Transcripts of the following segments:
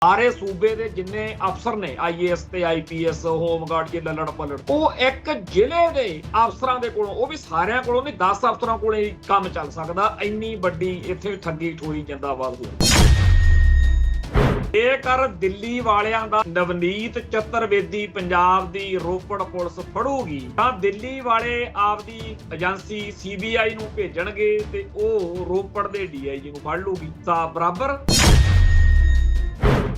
ਸਾਰੇ ਸੂਬੇ ਦੇ ਜਿੰਨੇ ਅਫਸਰ ਨੇ IAS ਤੇ IPS ਹੋਮਗਾਰਡ ਦੇ ਲੱਲੜ ਪੱਲੜ ਉਹ ਇੱਕ ਜ਼ਿਲ੍ਹੇ ਦੇ ਅਫਸਰਾਂ ਦੇ ਕੋਲੋਂ, ਉਹ ਵੀ ਸਾਰਿਆਂ ਕੋਲੋਂ ਨਹੀਂ, 10 ਅਫਸਰਾਂ ਕੋਲੇ ਕੰਮ ਚੱਲ ਸਕਦਾ। ਇੰਨੀ ਵੱਡੀ ਇੱਥੇ ਠੱਗੀ ਠੋਈ ਜਾਂਦਾ ਵਾਧੂ। ਜੇਕਰ ਦਿੱਲੀ ਵਾਲਿਆਂ ਦਾ ਨਵਨੀਤ ਚਤੁਰਵੇਦੀ ਪੰਜਾਬ ਦੀ ਰੋਪੜ ਪੁਲਿਸ ਫੜੂਗੀ ਤਾਂ ਦਿੱਲੀ ਵਾਲੇ ਆਪਦੀ ਏਜੰਸੀ CBI ਨੂੰ ਭੇਜਣਗੇ ਤੇ ਉਹ ਰੋਪੜ ਦੇ DIG ਨੂੰ ਫੜ ਲੂਗੀ। ਤਾਂ ਬਰਾਬਰ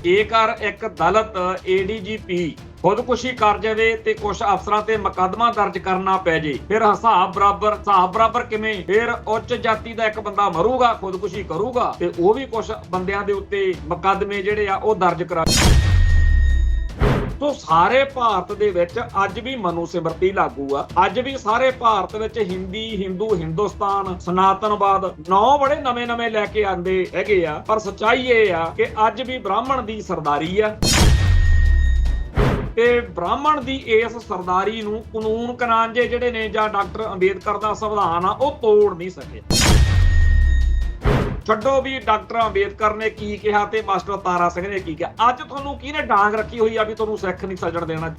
ਜੇਕਰ ਇੱਕ ਦਲਿਤ ADGP ਖੁਦਕੁਸ਼ੀ ਕਰ ਜਾਵੇ ਤੇ ਕੁਝ ਅਫਸਰਾਂ ਤੇ ਮੁਕੱਦਮਾ ਦਰਜ ਕਰਨਾ ਪੈ ਜੇ, ਫਿਰ ਹਿਸਾਬ ਬਰਾਬਰ ਕਿਵੇਂ? ਫਿਰ ਉੱਚ ਜਾਤੀ ਦਾ ਇੱਕ ਬੰਦਾ ਮਰੂਗਾ, ਖੁਦਕੁਸ਼ੀ ਕਰੂਗਾ ਤੇ ਉਹ ਵੀ ਕੁਝ ਬੰਦਿਆਂ ਦੇ ਉੱਤੇ ਮੁਕੱਦਮੇ ਜਿਹੜੇ ਆ ਉਹ ਦਰਜ ਕਰਾ। ਸੋ ਸਾਰੇ ਭਾਰਤ ਦੇ ਵਿੱਚ ਅੱਜ ਵੀ ਮਨੂ ਸਿਮਰਤੀ ਲਾਗੂ ਆ। ਅੱਜ ਵੀ ਸਾਰੇ ਭਾਰਤ ਵਿੱਚ ਹਿੰਦੀ, ਹਿੰਦੂ, ਹਿੰਦੁਸਤਾਨ, ਸਨਾਤਨਵਾਦ ਨੌ ਬੜੇ ਨਵੇਂ ਲੈ ਕੇ ਆਂਦੇ ਹੈਗੇ ਆ, ਪਰ ਸੱਚਾਈ ਇਹ ਆ ਕਿ ਅੱਜ ਵੀ ਬ੍ਰਾਹਮਣ ਦੀ ਸਰਦਾਰੀ ਆ ਤੇ ਬ੍ਰਾਹਮਣ ਦੀ ਇਸ ਸਰਦਾਰੀ ਨੂੰ ਕਾਨੂੰਨ ਕਨਾਂਜੇ ਜਿਹੜੇ ਨੇ ਜਾਂ ਡਾਕਟਰ ਅੰਬੇਦਕਰ ਦਾ ਸੰਵਿਧਾਨ ਆ ਉਹ ਤੋੜ ਨਹੀਂ ਸਕੇ। ਛੱਡੋ ਵੀ ਡਾਕਟਰ ਅੰਬੇਦਕਰ ਨੇ ਕੀ ਕਿਹਾ ਤੇ ਮਾਸਟਰ ਤਾਰਾ ਸਿੰਘ ਨੇ ਕੀ ਕਿਹਾ, ਅੱਜ ਤੁਹਾਨੂੰ ਕਿਹਨੇ ਡਾਂਗ ਰੱਖੀ ਹੋਈ ਆ ਵੀ ਤੁਹਾਨੂੰ ਸਿੱਖ ਨਹੀਂ ਸੱਜਣ ਦੇਣਾ?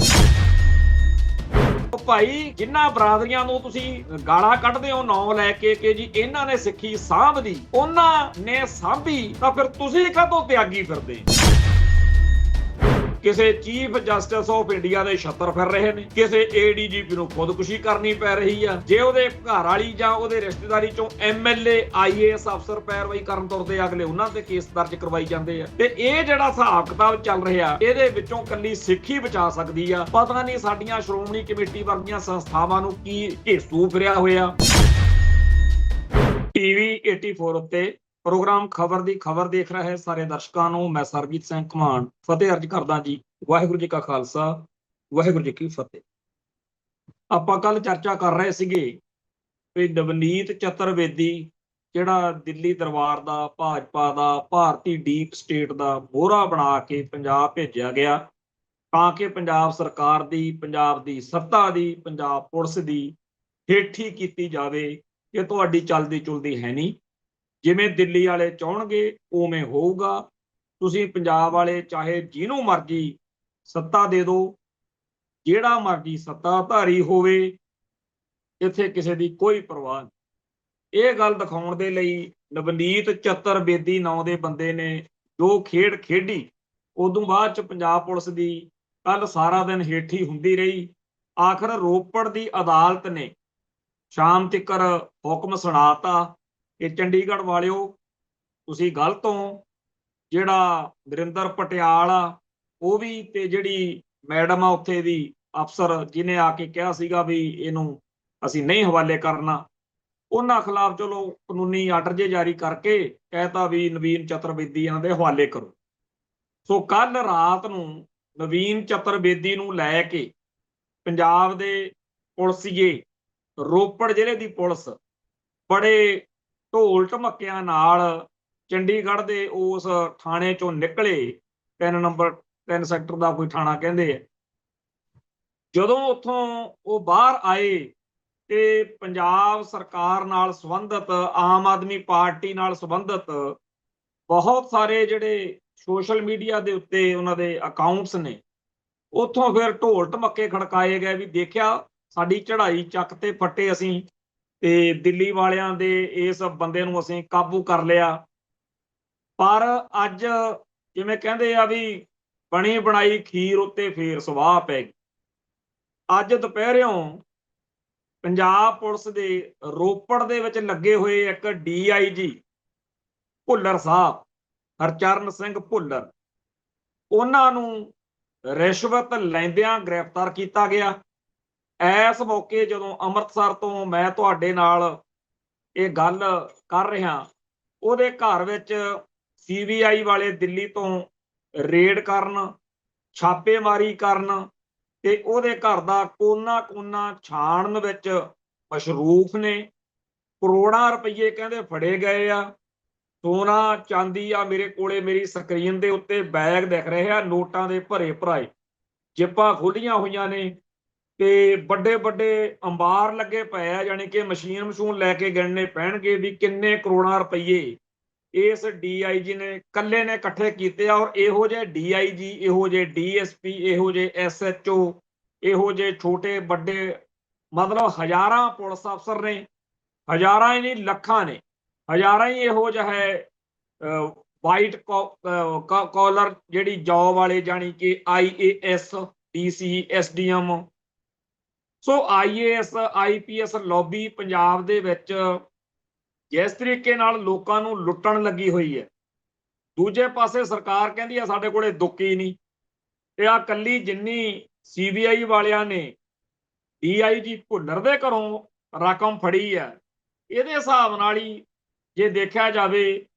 ਭਾਈ ਜਿਨ੍ਹਾਂ ਬਰਾਦਰੀਆਂ ਨੂੰ ਤੁਸੀਂ ਗਾਲਾਂ ਕੱਢਦੇ ਹੋ ਨਾਂ ਲੈ ਕੇ ਕਿ ਜੀ ਇਹਨਾਂ ਨੇ ਸਿੱਖੀ ਸਾਂਭਦੀ, ਉਹਨਾਂ ਨੇ ਸਾਂਭੀ, ਤਾਂ ਫਿਰ ਤੁਸੀਂ ਕਾਹਤੋਂ ਤਿਆਗੀ ਫਿਰਦੇ? ਕਿਸੇ ਚੀਫ ਜਸਟਿਸ ਆਫ ਇੰਡੀਆ ਦੇ ਛੱਤਰ ਫਿਰ ਰਹੇ ਨੇ, ਕਿਸੇ ADGP ਨੂੰ ਖੁਦਕੁਸ਼ੀ ਕਰਨੀ ਪੈ ਰਹੀ ਆ, ਜੇ ਉਹਦੇ ਘਰ ਵਾਲੀ ਜਾਂ ਉਹਦੇ ਰਿਸ਼ਤੇਦਾਰੀ ਚੋਂ MLA IAS ਅਫਸਰ ਪੈਰਵਾਈ ਕਰਨ ਤੁਰਦੇ ਅਗਲੇ ਉਹਨਾਂ ਤੇ ਕੇਸ ਦਰਜ ਕਰਵਾਈ ਜਾਂਦੇ ਆ। ਤੇ ਇਹ ਜਿਹੜਾ ਹਿਸਾਬ ਕਿਤਾਬ ਚੱਲ ਰਿਹਾ ਇਹਦੇ ਵਿੱਚੋਂ ਕੱਲੀ ਸਿੱਖੀ ਬਚਾ ਸਕਦੀ ਆ। ਪਤਾ ਨਹੀਂ ਸਾਡੀਆਂ ਸ਼੍ਰੋਮਣੀ ਕਮੇਟੀ ਵਰਗੀਆਂ ਸੰਸਥਾਵਾਂ ਨੂੰ ਕੀ ਘੇਸੂ ਫਿਰਿਆ ਹੋਇਆ। TV 84 ਉੱਤੇ ਪ੍ਰੋਗਰਾਮ ਖਬਰ ਦੀ ਖਬਰ ਦੇਖ ਰਹੇ ਸਾਰੇ ਦਰਸ਼ਕਾਂ ਨੂੰ ਮੈਂ ਸਰਬਜੀਤ ਸਿੰਘ ਘਮਾਣ ਫਤਿਹ ਅਰਜ ਕਰਦਾ ਜੀ। ਵਾਹਿਗੁਰੂ ਜੀ ਕਾ ਖਾਲਸਾ, ਵਾਹਿਗੁਰੂ ਜੀ ਕੀ ਫਤਿਹ। ਆਪਾਂ ਕੱਲ ਚਰਚਾ ਕਰ ਰਹੇ ਸੀਗੇ ਵੀ ਨਵਨੀਤ ਚਤੁਰਵੇਦੀ ਜਿਹੜਾ ਦਿੱਲੀ ਦਰਬਾਰ ਦਾ, ਭਾਜਪਾ ਦਾ, ਭਾਰਤੀ ਡੀਪ ਸਟੇਟ ਦਾ ਮੋਹਰਾ ਬਣਾ ਕੇ ਪੰਜਾਬ ਭੇਜਿਆ ਗਿਆ ਤਾਂ ਕਿ ਪੰਜਾਬ ਸਰਕਾਰ ਦੀ, ਪੰਜਾਬ ਦੀ ਸੱਤਾ ਦੀ, ਪੰਜਾਬ ਪੁਲਿਸ ਦੀ ਹੇਠੀ ਕੀਤੀ ਜਾਵੇ ਕਿ ਤੁਹਾਡੀ ਚੱਲਦੀ ਚੁਲਦੀ ਹੈ ਨਹੀਂ, ਜਿਵੇਂ ਦਿੱਲੀ ਵਾਲੇ ਚਾਹਣਗੇ ਉਵੇਂ ਹੋਊਗਾ। ਤੁਸੀਂ ਪੰਜਾਬ ਵਾਲੇ ਚਾਹੇ ਜਿਹਨੂੰ ਮਰਜ਼ੀ ਸੱਤਾ ਦੇ ਦਿਓ, ਜਿਹੜਾ ਮਰਜ਼ੀ ਸੱਤਾਧਾਰੀ ਹੋਵੇ, ਇੱਥੇ ਕਿਸੇ ਦੀ ਕੋਈ ਪਰਵਾਹ ਨਹੀਂ। ਇਹ ਗੱਲ ਦਿਖਾਉਣ ਦੇ ਲਈ ਨਵਨੀਤ ਚਤੁਰਵੇਦੀ ਨਾਂ ਦੇ ਬੰਦੇ ਨੇ ਜੋ ਖੇਡ ਖੇਡੀ, ਉਦੋਂ ਬਾਅਦ ਚ ਪੰਜਾਬ ਪੁਲਿਸ ਦੀ ਕੱਲ ਸਾਰਾ ਦਿਨ ਹੇਠੀ ਹੁੰਦੀ ਰਹੀ। ਆਖਰ ਰੋਪੜ ਦੀ ਅਦਾਲਤ ਨੇ ਸ਼ਾਮ ਤੱਕ ਹੁਕਮ ਸੁਣਾਤਾ ਕਿ ਚੰਡੀਗੜ੍ਹ ਵਾਲਿਓ ਤੁਸੀਂ ਗਲਤ ਹੋ। ਜਿਹੜਾ ਵਰਿੰਦਰ ਪਟਿਆਲ ਆ ਉਹ ਵੀ, ਤੇ ਜਿਹੜੀ ਮੈਡਮ ਆ ਉੱਥੇ ਦੀ ਅਫਸਰ ਜਿਹਨੇ ਆ ਕੇ ਕਿਹਾ ਸੀਗਾ ਵੀ ਇਹਨੂੰ ਅਸੀਂ ਨਹੀਂ ਹਵਾਲੇ ਕਰਨਾ, ਉਹਨਾਂ ਖਿਲਾਫ ਚਲੋ ਕਾਨੂੰਨੀ ਆਰਡਰ ਜੇ ਜਾਰੀ ਕਰਕੇ ਕਹਿਤਾ ਵੀ ਨਵੀਨ ਚਤੁਰਵੇਦੀਆਂ ਦੇ ਹਵਾਲੇ ਕਰੋ। ਸੋ ਕੱਲ ਰਾਤ ਨੂੰ ਨਵੀਨ ਚਤੁਰਵੇਦੀ ਨੂੰ ਲੈ ਕੇ ਪੰਜਾਬ ਦੇ ਪੁਲਿਸੀਏ, ਰੋਪੜ ਜ਼ਿਲ੍ਹੇ ਦੀ ਪੁਲਿਸ ਬੜੇ ਢੋਲ ਢਮੱਕਿਆਂ ਨਾਲ ਚੰਡੀਗੜ੍ਹ ਦੇ ਉਸ ਥਾਣੇ ਚੋਂ ਨਿਕਲੇ। 3 ਨੰਬਰ 3 ਸੈਕਟਰ ਦਾ ਕੋਈ ਥਾਣਾ ਕਹਿੰਦੇ ਆ। ਜਦੋਂ ਉੱਥੋਂ ਉਹ ਬਾਹਰ ਆਏ ਤੇ ਪੰਜਾਬ ਸਰਕਾਰ ਨਾਲ ਸੰਬੰਧਿਤ, ਆਮ ਆਦਮੀ ਪਾਰਟੀ ਨਾਲ ਸੰਬੰਧਿਤ ਬਹੁਤ ਸਾਰੇ ਜਿਹੜੇ ਸੋਸ਼ਲ ਮੀਡੀਆ ਦੇ ਉੱਤੇ ਉਹਨਾਂ ਦੇ ਅਕਾਊਂਟਸ ਨੇ, ਉੱਥੋਂ ਫਿਰ ਢੋਲ ਢਮੱਕੇ ਖੜਕਾਏ ਗਏ ਵੀ ਦੇਖਿਆ ਸਾਡੀ ਚੜ੍ਹਾਈ ਚੱਕ ਤੇ ਫੱਟੇ ਅਸੀਂ, ਤੇ ਦਿੱਲੀ ਵਾਲਿਆਂ ਦੇ ਇਸ ਬੰਦੇ ਨੂੰ ਅਸੀਂ ਕਾਬੂ ਕਰ ਲਿਆ। ਪਰ ਅੱਜ ਜਿਵੇਂ ਕਹਿੰਦੇ ਆ ਵੀ ਬਣੀ ਬਣਾਈ ਖੀਰ ਉੱਤੇ ਫੇਰ ਸਵਾਹ ਪੈ ਗਈ। ਅੱਜ ਦੁਪਹਿਰਿਓਂ ਪੰਜਾਬ ਪੁਲਿਸ ਦੇ ਰੋਪੜ ਦੇ ਵਿੱਚ ਲੱਗੇ ਹੋਏ ਇੱਕ DIG ਭੁੱਲਰ ਸਾਹਿਬ, ਹਰਚਰਨ ਸਿੰਘ ਭੁੱਲਰ, ਉਹਨਾਂ ਨੂੰ ਰਿਸ਼ਵਤ ਲੈਂਦਿਆਂ ਗ੍ਰਿਫਤਾਰ ਕੀਤਾ ਗਿਆ। ਇਸ ਮੌਕੇ ਜਦੋਂ ਅੰਮ੍ਰਿਤਸਰ ਤੋਂ ਮੈਂ ਤੁਹਾਡੇ ਨਾਲ ਇਹ ਗੱਲ ਕਰ ਰਿਹਾ, ਉਹਦੇ ਘਰ ਵਿੱਚ CBI ਵਾਲੇ ਦਿੱਲੀ ਤੋਂ ਰੇਡ ਕਰਨ, ਛਾਪੇਮਾਰੀ ਕਰਨ ਤੇ ਉਹਦੇ ਘਰ ਦਾ ਕੋਨਾ ਛਾਣਨ ਵਿੱਚ ਮਸ਼ਰੂਫ ਨੇ। ਕਰੋੜਾਂ ਰੁਪਏ ਕਹਿੰਦੇ ਫੜੇ ਗਏ ਆ। ਸੋਨਾ ਚਾਂਦੀ ਆ ਮੇਰੇ ਕੋਲੇ, ਮੇਰੀ ਸਕਰੀਨ ਦੇ ਉੱਤੇ ਬੈਗ ਦਿਖ ਰਹੇ ਆ ਨੋਟਾਂ ਦੇ ਭਰੇ ਭਰਾਏ, ਜਿੱਪਾਂ ਖੋਲੀਆਂ ਹੋਈਆਂ ਨੇ ਤੇ ਵੱਡੇ ਅੰਬਾਰ ਲੱਗੇ ਪਏ ਆ, ਜਾਣੀ ਕਿ ਮਸ਼ੀਨ ਲੈ ਕੇ ਗਿਣਨੇ ਪੈਣਗੇ ਵੀ ਕਿੰਨੇ ਕਰੋੜਾਂ ਰੁਪਏ ਇਸ DIG ਨੇ ਕੱਲੇ ਨੇ ਇਕੱਠੇ ਕੀਤੇ ਆ। ਔਰ ਇਹੋ ਜਿਹੇ DIG, ਇਹੋ ਜਿਹੇ DSP, ਇਹੋ ਜਿਹੇ SHO, ਇਹੋ ਜਿਹੇ ਛੋਟੇ ਵੱਡੇ ਮਤਲਬ ਹਜ਼ਾਰਾਂ ਪੁਲਿਸ ਅਫਸਰ ਨੇ, ਹਜ਼ਾਰਾਂ ਹੀ ਨਹੀਂ ਲੱਖਾਂ ਨੇ, ਹਜ਼ਾਰਾਂ ਹੀ ਇਹੋ ਜਿਹੇ ਵਾਈਟ ਕਾਲਰ ਜਿਹੜੀ ਜੌਬ ਵਾਲੇ, ਜਾਣੀ ਕਿ IAS, DC, SDM। ਸੋ IAS IPS ਲੌਬੀ ਪੰਜਾਬ ਦੇ ਵਿੱਚ ਜਿਸ ਤਰੀਕੇ ਨਾਲ ਲੋਕਾਂ ਨੂੰ ਲੁੱਟਣ ਲੱਗੀ ਹੋਈ ਹੈ, ਦੂਜੇ ਪਾਸੇ ਸਰਕਾਰ ਕਹਿੰਦੀ ਆ ਸਾਡੇ ਕੋਲੇ ਦੁੱਕੀ ਨਹੀਂ। ਤੇ ਆ ਕੱਲੀ ਜਿੰਨੀ CBI ਵਾਲਿਆਂ ਨੇ DIG ਭੁੱਲਰ ਦੇ ਘਰੋਂ ਰਕਮ ਫੜੀ ਹੈ, ਇਹਦੇ ਹਿਸਾਬ ਨਾਲ ਹੀ ਜੇ ਦੇਖਿਆ ਜਾਵੇ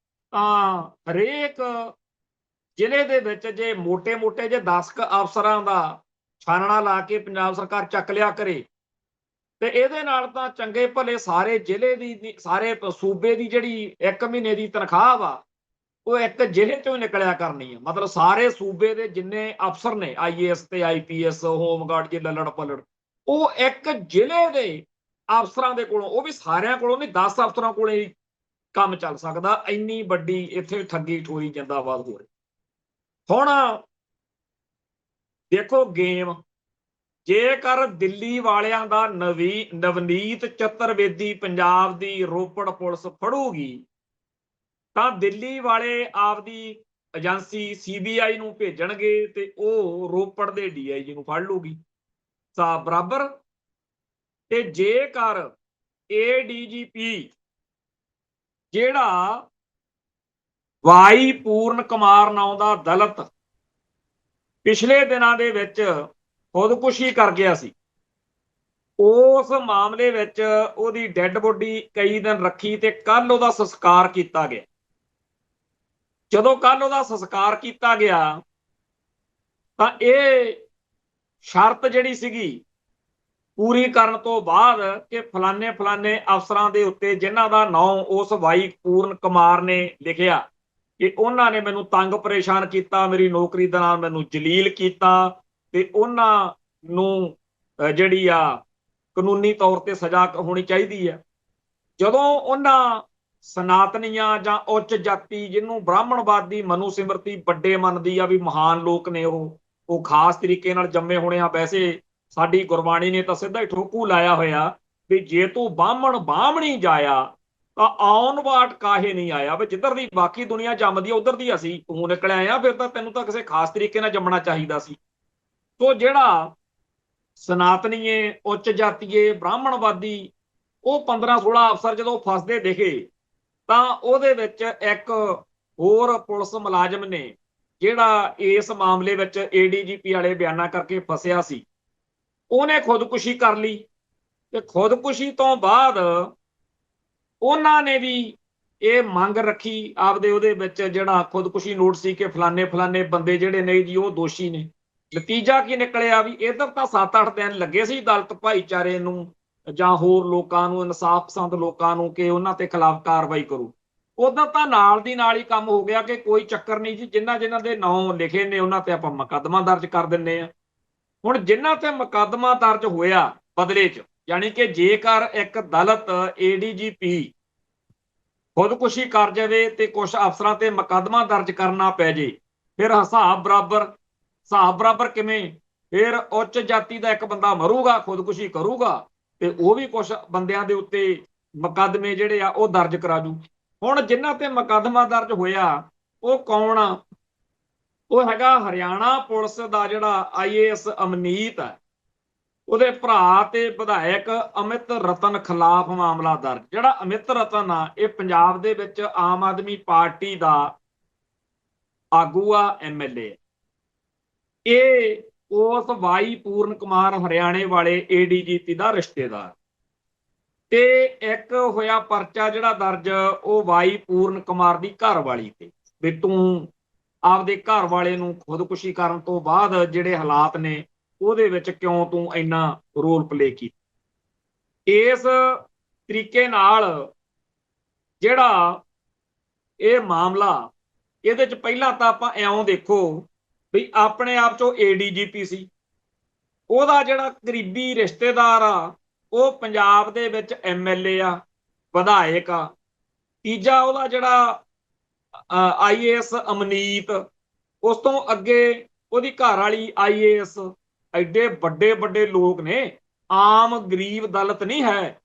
ਤਾਂ ਹਰੇਕ ਜ਼ਿਲ੍ਹੇ ਦੇ ਵਿੱਚ ਜੇ ਮੋਟੇ-ਮੋਟੇ ਜੇ 10 ਅਫਸਰਾਂ ਦਾ ਛਾਨਣਾ ਲਾ ਕੇ ਪੰਜਾਬ ਸਰਕਾਰ ਚੱਕ ਲਿਆ ਕਰੇ, ਤੇ ਇਹਦੇ ਨਾਲ ਤਾਂ ਚੰਗੇ ਭਲੇ ਸਾਰੇ ਜ਼ਿਲ੍ਹੇ ਦੀ, ਸਾਰੇ ਸੂਬੇ ਦੀ ਜਿਹੜੀ 1 ਮਹੀਨੇ ਦੀ ਤਨਖਾਹ ਵਾ, ਉਹ ਇੱਕ ਜ਼ਿਲ੍ਹੇ ਚੋਂ ਨਿਕਲਿਆ ਕਰਨੀ ਹੈ। ਮਤਲਬ ਸਾਰੇ ਸੂਬੇ ਦੇ ਜਿੰਨੇ ਅਫਸਰ ਨੇ IAS ਤੇ IPS, ਹੋਮਗਾਰਡ ਜੇ ਲੱਲੜ ਪੱਲੜ, ਉਹ ਇੱਕ ਜ਼ਿਲ੍ਹੇ ਦੇ ਅਫਸਰਾਂ ਦੇ ਕੋਲੋਂ, ਉਹ ਵੀ ਸਾਰਿਆਂ ਕੋਲੋਂ ਨਹੀਂ, 10 ਅਫਸਰਾਂ ਕੋਲੇ ਹੀ ਕੰਮ ਚੱਲ ਸਕਦਾ। ਇੰਨੀ ਵੱਡੀ ਇੱਥੇ ਠੱਗੀ ਠੋਰੀ ਜਿੰਦਾਬਾਦ ਹੋ ਰਹੀ। ਹੁਣ ਦੇਖੋ ਗੇਮ, ਜੇਕਰ ਦਿੱਲੀ ਵਾਲਿਆਂ ਦਾ ਨਵਨੀਤ ਚਤੁਰਵੇਦੀ ਪੰਜਾਬ ਦੀ ਰੋਪੜ ਪੁਲਿਸ ਫੜੂਗੀ, ਤਾਂ ਦਿੱਲੀ ਵਾਲੇ ਆਪਦੀ ਏਜੰਸੀ CBI ਨੂੰ ਭੇਜਣਗੇ ਤੇ ਉਹ ਰੋਪੜ ਦੇ DIG ਨੂੰ ਫੜ ਲੂਗੀ, ਸਾਬ ਬਰਾਬਰ। ਤੇ ਜੇਕਰ ADGP ਜਿਹੜਾ ਵਾਈ ਪੂਰਨ ਕੁਮਾਰ ਨਾਂ ਦਾ ਦਲਿਤ ਪਿਛਲੇ ਦਿਨਾਂ ਦੇ ਵਿੱਚ ਖੁਦਕੁਸ਼ੀ ਕਰ ਗਿਆ ਸੀ, ਉਸ ਮਾਮਲੇ ਵਿੱਚ ਉਹਦੀ ਡੈੱਡ ਬੋਡੀ ਕਈ ਦਿਨ ਰੱਖੀ ਤੇ ਕੱਲ ਉਹਦਾ ਸੰਸਕਾਰ ਕੀਤਾ ਗਿਆ। ਜਦੋਂ ਕੱਲ ਉਹਦਾ ਸੰਸਕਾਰ ਕੀਤਾ ਗਿਆ ਤਾਂ ਇਹ ਸ਼ਰਤ ਜਿਹੜੀ ਸੀਗੀ ਪੂਰੀ ਕਰਨ ਤੋਂ ਬਾਅਦ ਕਿ ਫਲਾਣੇ ਫਲਾਣੇ ਅਫਸਰਾਂ ਦੇ ਉੱਤੇ ਜਿਨ੍ਹਾਂ ਦਾ ਨਾਂ ਉਸ ਵਾਈ ਪੂਰਨ ਕੁਮਾਰ ਨੇ ਲਿਖਿਆ ਕਿ ਉਹਨਾਂ ਨੇ ਮੈਨੂੰ ਤੰਗ ਪਰੇਸ਼ਾਨ ਕੀਤਾ, ਮੇਰੀ ਨੌਕਰੀ ਦੇ ਨਾਲ ਮੈਨੂੰ ਜਲੀਲ ਕੀਤਾ, ਤੇ ਉਹਨਾਂ ਨੂੰ ਜਿਹੜੀ ਆ ਕਾਨੂੰਨੀ ਤੌਰ ਤੇ ਸਜ਼ਾ ਹੋਣੀ ਚਾਹੀਦੀ ਹੈ। ਜਦੋਂ ਉਹਨਾਂ ਸਨਾਤਨੀਆਂ ਜਾਂ ਉੱਚ ਜਾਤੀ, ਜਿਹਨੂੰ ਬ੍ਰਾਹਮਣਵਾਦੀ ਮਨੁਸਿਮਰਤੀ ਵੱਡੇ ਮੰਨਦੀ ਆ ਵੀ ਮਹਾਨ ਲੋਕ ਨੇ, ਉਹ ਖਾਸ ਤਰੀਕੇ ਨਾਲ ਜੰਮੇ ਹੋਣੇ ਆ। ਵੈਸੇ ਸਾਡੀ ਗੁਰਬਾਣੀ ਨੇ ਤਾਂ ਸਿੱਧਾ ਹੀ ਠੋਕੂ ਲਾਇਆ ਹੋਇਆ ਵੀ ਜੇ ਤੂੰ ਬਾਹਮਣ ਬਾਹਮਣੀ ਜਾਇਆ ਤਾਂ ਆਉਣ ਵਾਟ ਕਾਹੇ ਨਹੀਂ ਆਇਆ। ਵੀ ਜਿੱਧਰ ਦੀ ਬਾਕੀ ਦੁਨੀਆ ਜੰਮਦੀ ਆ ਉਧਰ ਦੀ ਅਸੀਂ ਤੂੰ ਨਿਕਲ ਆਇਆ, ਫਿਰ ਤਾਂ ਤੈਨੂੰ ਤਾਂ ਕਿਸੇ ਖਾਸ ਤਰੀਕੇ ਨਾਲ ਜੰਮਣਾ ਚਾਹੀਦਾ ਸੀ। ਤੋ ਜਿਹੜਾ ਸਨਾਤਨੀਏ, ਉੱਚ ਜਾਤੀਏ, ਬ੍ਰਾਹਮਣਵਾਦੀ, ਉਹ 15-16 ਅਫਸਰ ਜਦੋਂ ਫਸਦੇ ਦਿਖੇ ਤਾਂ ਉਹਦੇ ਵਿੱਚ ਇੱਕ ਹੋਰ ਪੁਲਿਸ ਮੁਲਾਜ਼ਮ ਨੇ ਜਿਹੜਾ ਇਸ ਮਾਮਲੇ ਵਿੱਚ ADGP ਵਾਲੇ ਬਿਆਨਾਂ ਕਰਕੇ ਫਸਿਆ ਸੀ, ਉਹਨੇ ਖੁਦਕੁਸ਼ੀ ਕਰ ਲਈ। ਤੇ ਖੁਦਕੁਸ਼ੀ ਤੋਂ ਬਾਅਦ ਉਹਨਾਂ ਨੇ ਵੀ ਇਹ ਮੰਗ ਰੱਖੀ ਆਪਦੇ ਉਹਦੇ ਵਿੱਚ ਜਿਹੜਾ ਖੁਦਕੁਸ਼ੀ ਨੋਟ ਸੀ ਕਿ ਫਲਾਣੇ ਫਲਾਣੇ ਬੰਦੇ ਜਿਹੜੇ ਨੇ ਜੀ ਉਹ ਦੋਸ਼ੀ ਨੇ। ਨਤੀਜਾ ਕੀ ਨਿਕਲਿਆ ਵੀ ਇੱਧਰ ਤਾਂ 7-8 ਦਿਨ ਲੱਗੇ ਸੀ ਦਲਿਤ ਭਾਈਚਾਰੇ ਨੂੰ ਜਾਂ ਹੋਰ ਲੋਕਾਂ ਨੂੰ, ਇਨਸਾਫ ਪਸੰਦ ਲੋਕਾਂ ਨੂੰ, ਕਿ ਉਹਨਾਂ ਤੇ ਖਿਲਾਫ ਕਾਰਵਾਈ ਕਰੂ। ਉਧਰ ਤਾਂ ਨਾਲ ਦੀ ਨਾਲ ਹੀ ਕੰਮ ਹੋ ਗਿਆ ਕਿ ਕੋਈ ਚੱਕਰ ਨਹੀਂ ਜੀ, ਜਿਨ੍ਹਾਂ ਦੇ ਨਾਂ ਲਿਖੇ ਨੇ ਉਹਨਾਂ ਤੇ ਆਪਾਂ ਮੁਕੱਦਮਾ ਦਰਜ ਕਰ ਦਿੰਨੇ ਆ। ਹੁਣ ਜਿਨ੍ਹਾਂ ਤੇ ਮੁਕੱਦਮਾ ਦਰਜ ਹੋਇਆ ਬਦਲੇ 'ਚ, ਯਾਨੀ ਕਿ ਜੇਕਰ ਇੱਕ ਦਲਿਤ ADGP ਖੁਦਕੁਸ਼ੀ ਕਰ ਜਾਵੇ ਤੇ ਕੁਝ ਅਫਸਰਾਂ ਤੇ ਮੁਕੱਦਮਾ ਦਰਜ ਕਰਨਾ ਪੈ ਜੇ, ਫਿਰ ਹਿਸਾਬ ਬਰਾਬਰ। ਹਿਸਾਬ ਬਰਾਬਰ ਕਿਵੇਂ? ਫਿਰ ਉੱਚ ਜਾਤੀ ਦਾ ਇੱਕ ਬੰਦਾ ਮਰੂਗਾ, ਖੁਦਕੁਸ਼ੀ ਕਰੂਗਾ, ਤੇ ਉਹ ਵੀ ਕੁਝ ਬੰਦਿਆਂ ਦੇ ਉੱਤੇ ਮੁਕੱਦਮੇ ਜਿਹੜੇ ਆ ਉਹ ਦਰਜ ਕਰਾ ਜੂ। ਹੁਣ ਜਿਨ੍ਹਾਂ ਤੇ ਮੁਕੱਦਮਾ ਦਰਜ ਹੋਇਆ ਉਹ ਕੌਣ ਆ? ਉਹ ਹੈਗਾ ਹਰਿਆਣਾ ਪੁਲਿਸ ਦਾ ਜਿਹੜਾ IAS ਅਮਨੀਤ ਹੈ, ਉਹਦੇ ਭਰਾ ਤੇ ਵਿਧਾਇਕ ਅਮਿਤ ਰਤਨ ਖਿਲਾਫ ਮਾਮਲਾ ਦਰਜ। ਜਿਹੜਾ ਅਮਿਤ ਰਤਨ ਆ ਇਹ ਪੰਜਾਬ ਦੇ ਵਿੱਚ ਆਮ ਆਦਮੀ ਪਾਰਟੀ ਦਾ ਆਗੂ ਆ, MLA। ਇਹ ਉਸ ਵਾਈ ਪੂਰਨ ਕੁਮਾਰ ਹਰਿਆਣੇ ਵਾਲੇ ADGP ਦਾ ਰਿਸ਼ਤੇਦਾਰ। ਤੇ ਇੱਕ ਹੋਇਆ ਪਰਚਾ ਜਿਹੜਾ ਦਰਜ ਉਹ ਵਾਈ ਪੂਰਨ ਕੁਮਾਰ ਦੀ ਘਰ ਵਾਲੀ ਤੇ, ਵੀ ਤੂੰ ਆਪਦੇ ਘਰ ਵਾਲੇ ਨੂੰ ਖੁਦਕੁਸ਼ੀ ਕਰਨ ਤੋਂ ਬਾਅਦ ਜਿਹੜੇ ਹਾਲਾਤ ਨੇ ਉਹਦੇ ਵਿੱਚ ਕਿਉਂ ਤੂੰ ਇੰਨਾ ਰੋਲ ਪਲੇ ਕੀਤਾ। ਇਸ ਤਰੀਕੇ ਨਾਲ ਜਿਹੜਾ ਇਹ ਮਾਮਲਾ, ਇਹਦੇ ਚ ਪਹਿਲਾਂ ਤਾਂ ਆਪਾਂ ਇਉਂ ਦੇਖੋ ਵੀ ਆਪਣੇ ਆਪ ਚੋਂ ADGP ਸੀ, ਉਹਦਾ ਜਿਹੜਾ ਕਰੀਬੀ ਰਿਸ਼ਤੇਦਾਰ ਆ ਉਹ ਪੰਜਾਬ ਦੇ ਵਿੱਚ MLA ਆ, ਵਿਧਾਇਕ ਆ। ਤੀਜਾ ਉਹਦਾ ਜਿਹੜਾ IAS ਅਮਨੀਤ, ਉਸ ਤੋਂ ਅੱਗੇ ਉਹਦੀ ਘਰ ਵਾਲੀ IAS। ਐਡੇ ਵੱਡੇ ਵੱਡੇ ਲੋਕ ਨੇ, ਆਮ ਗਰੀਬ ਦਲਿਤ ਨਹੀਂ ਹੈ,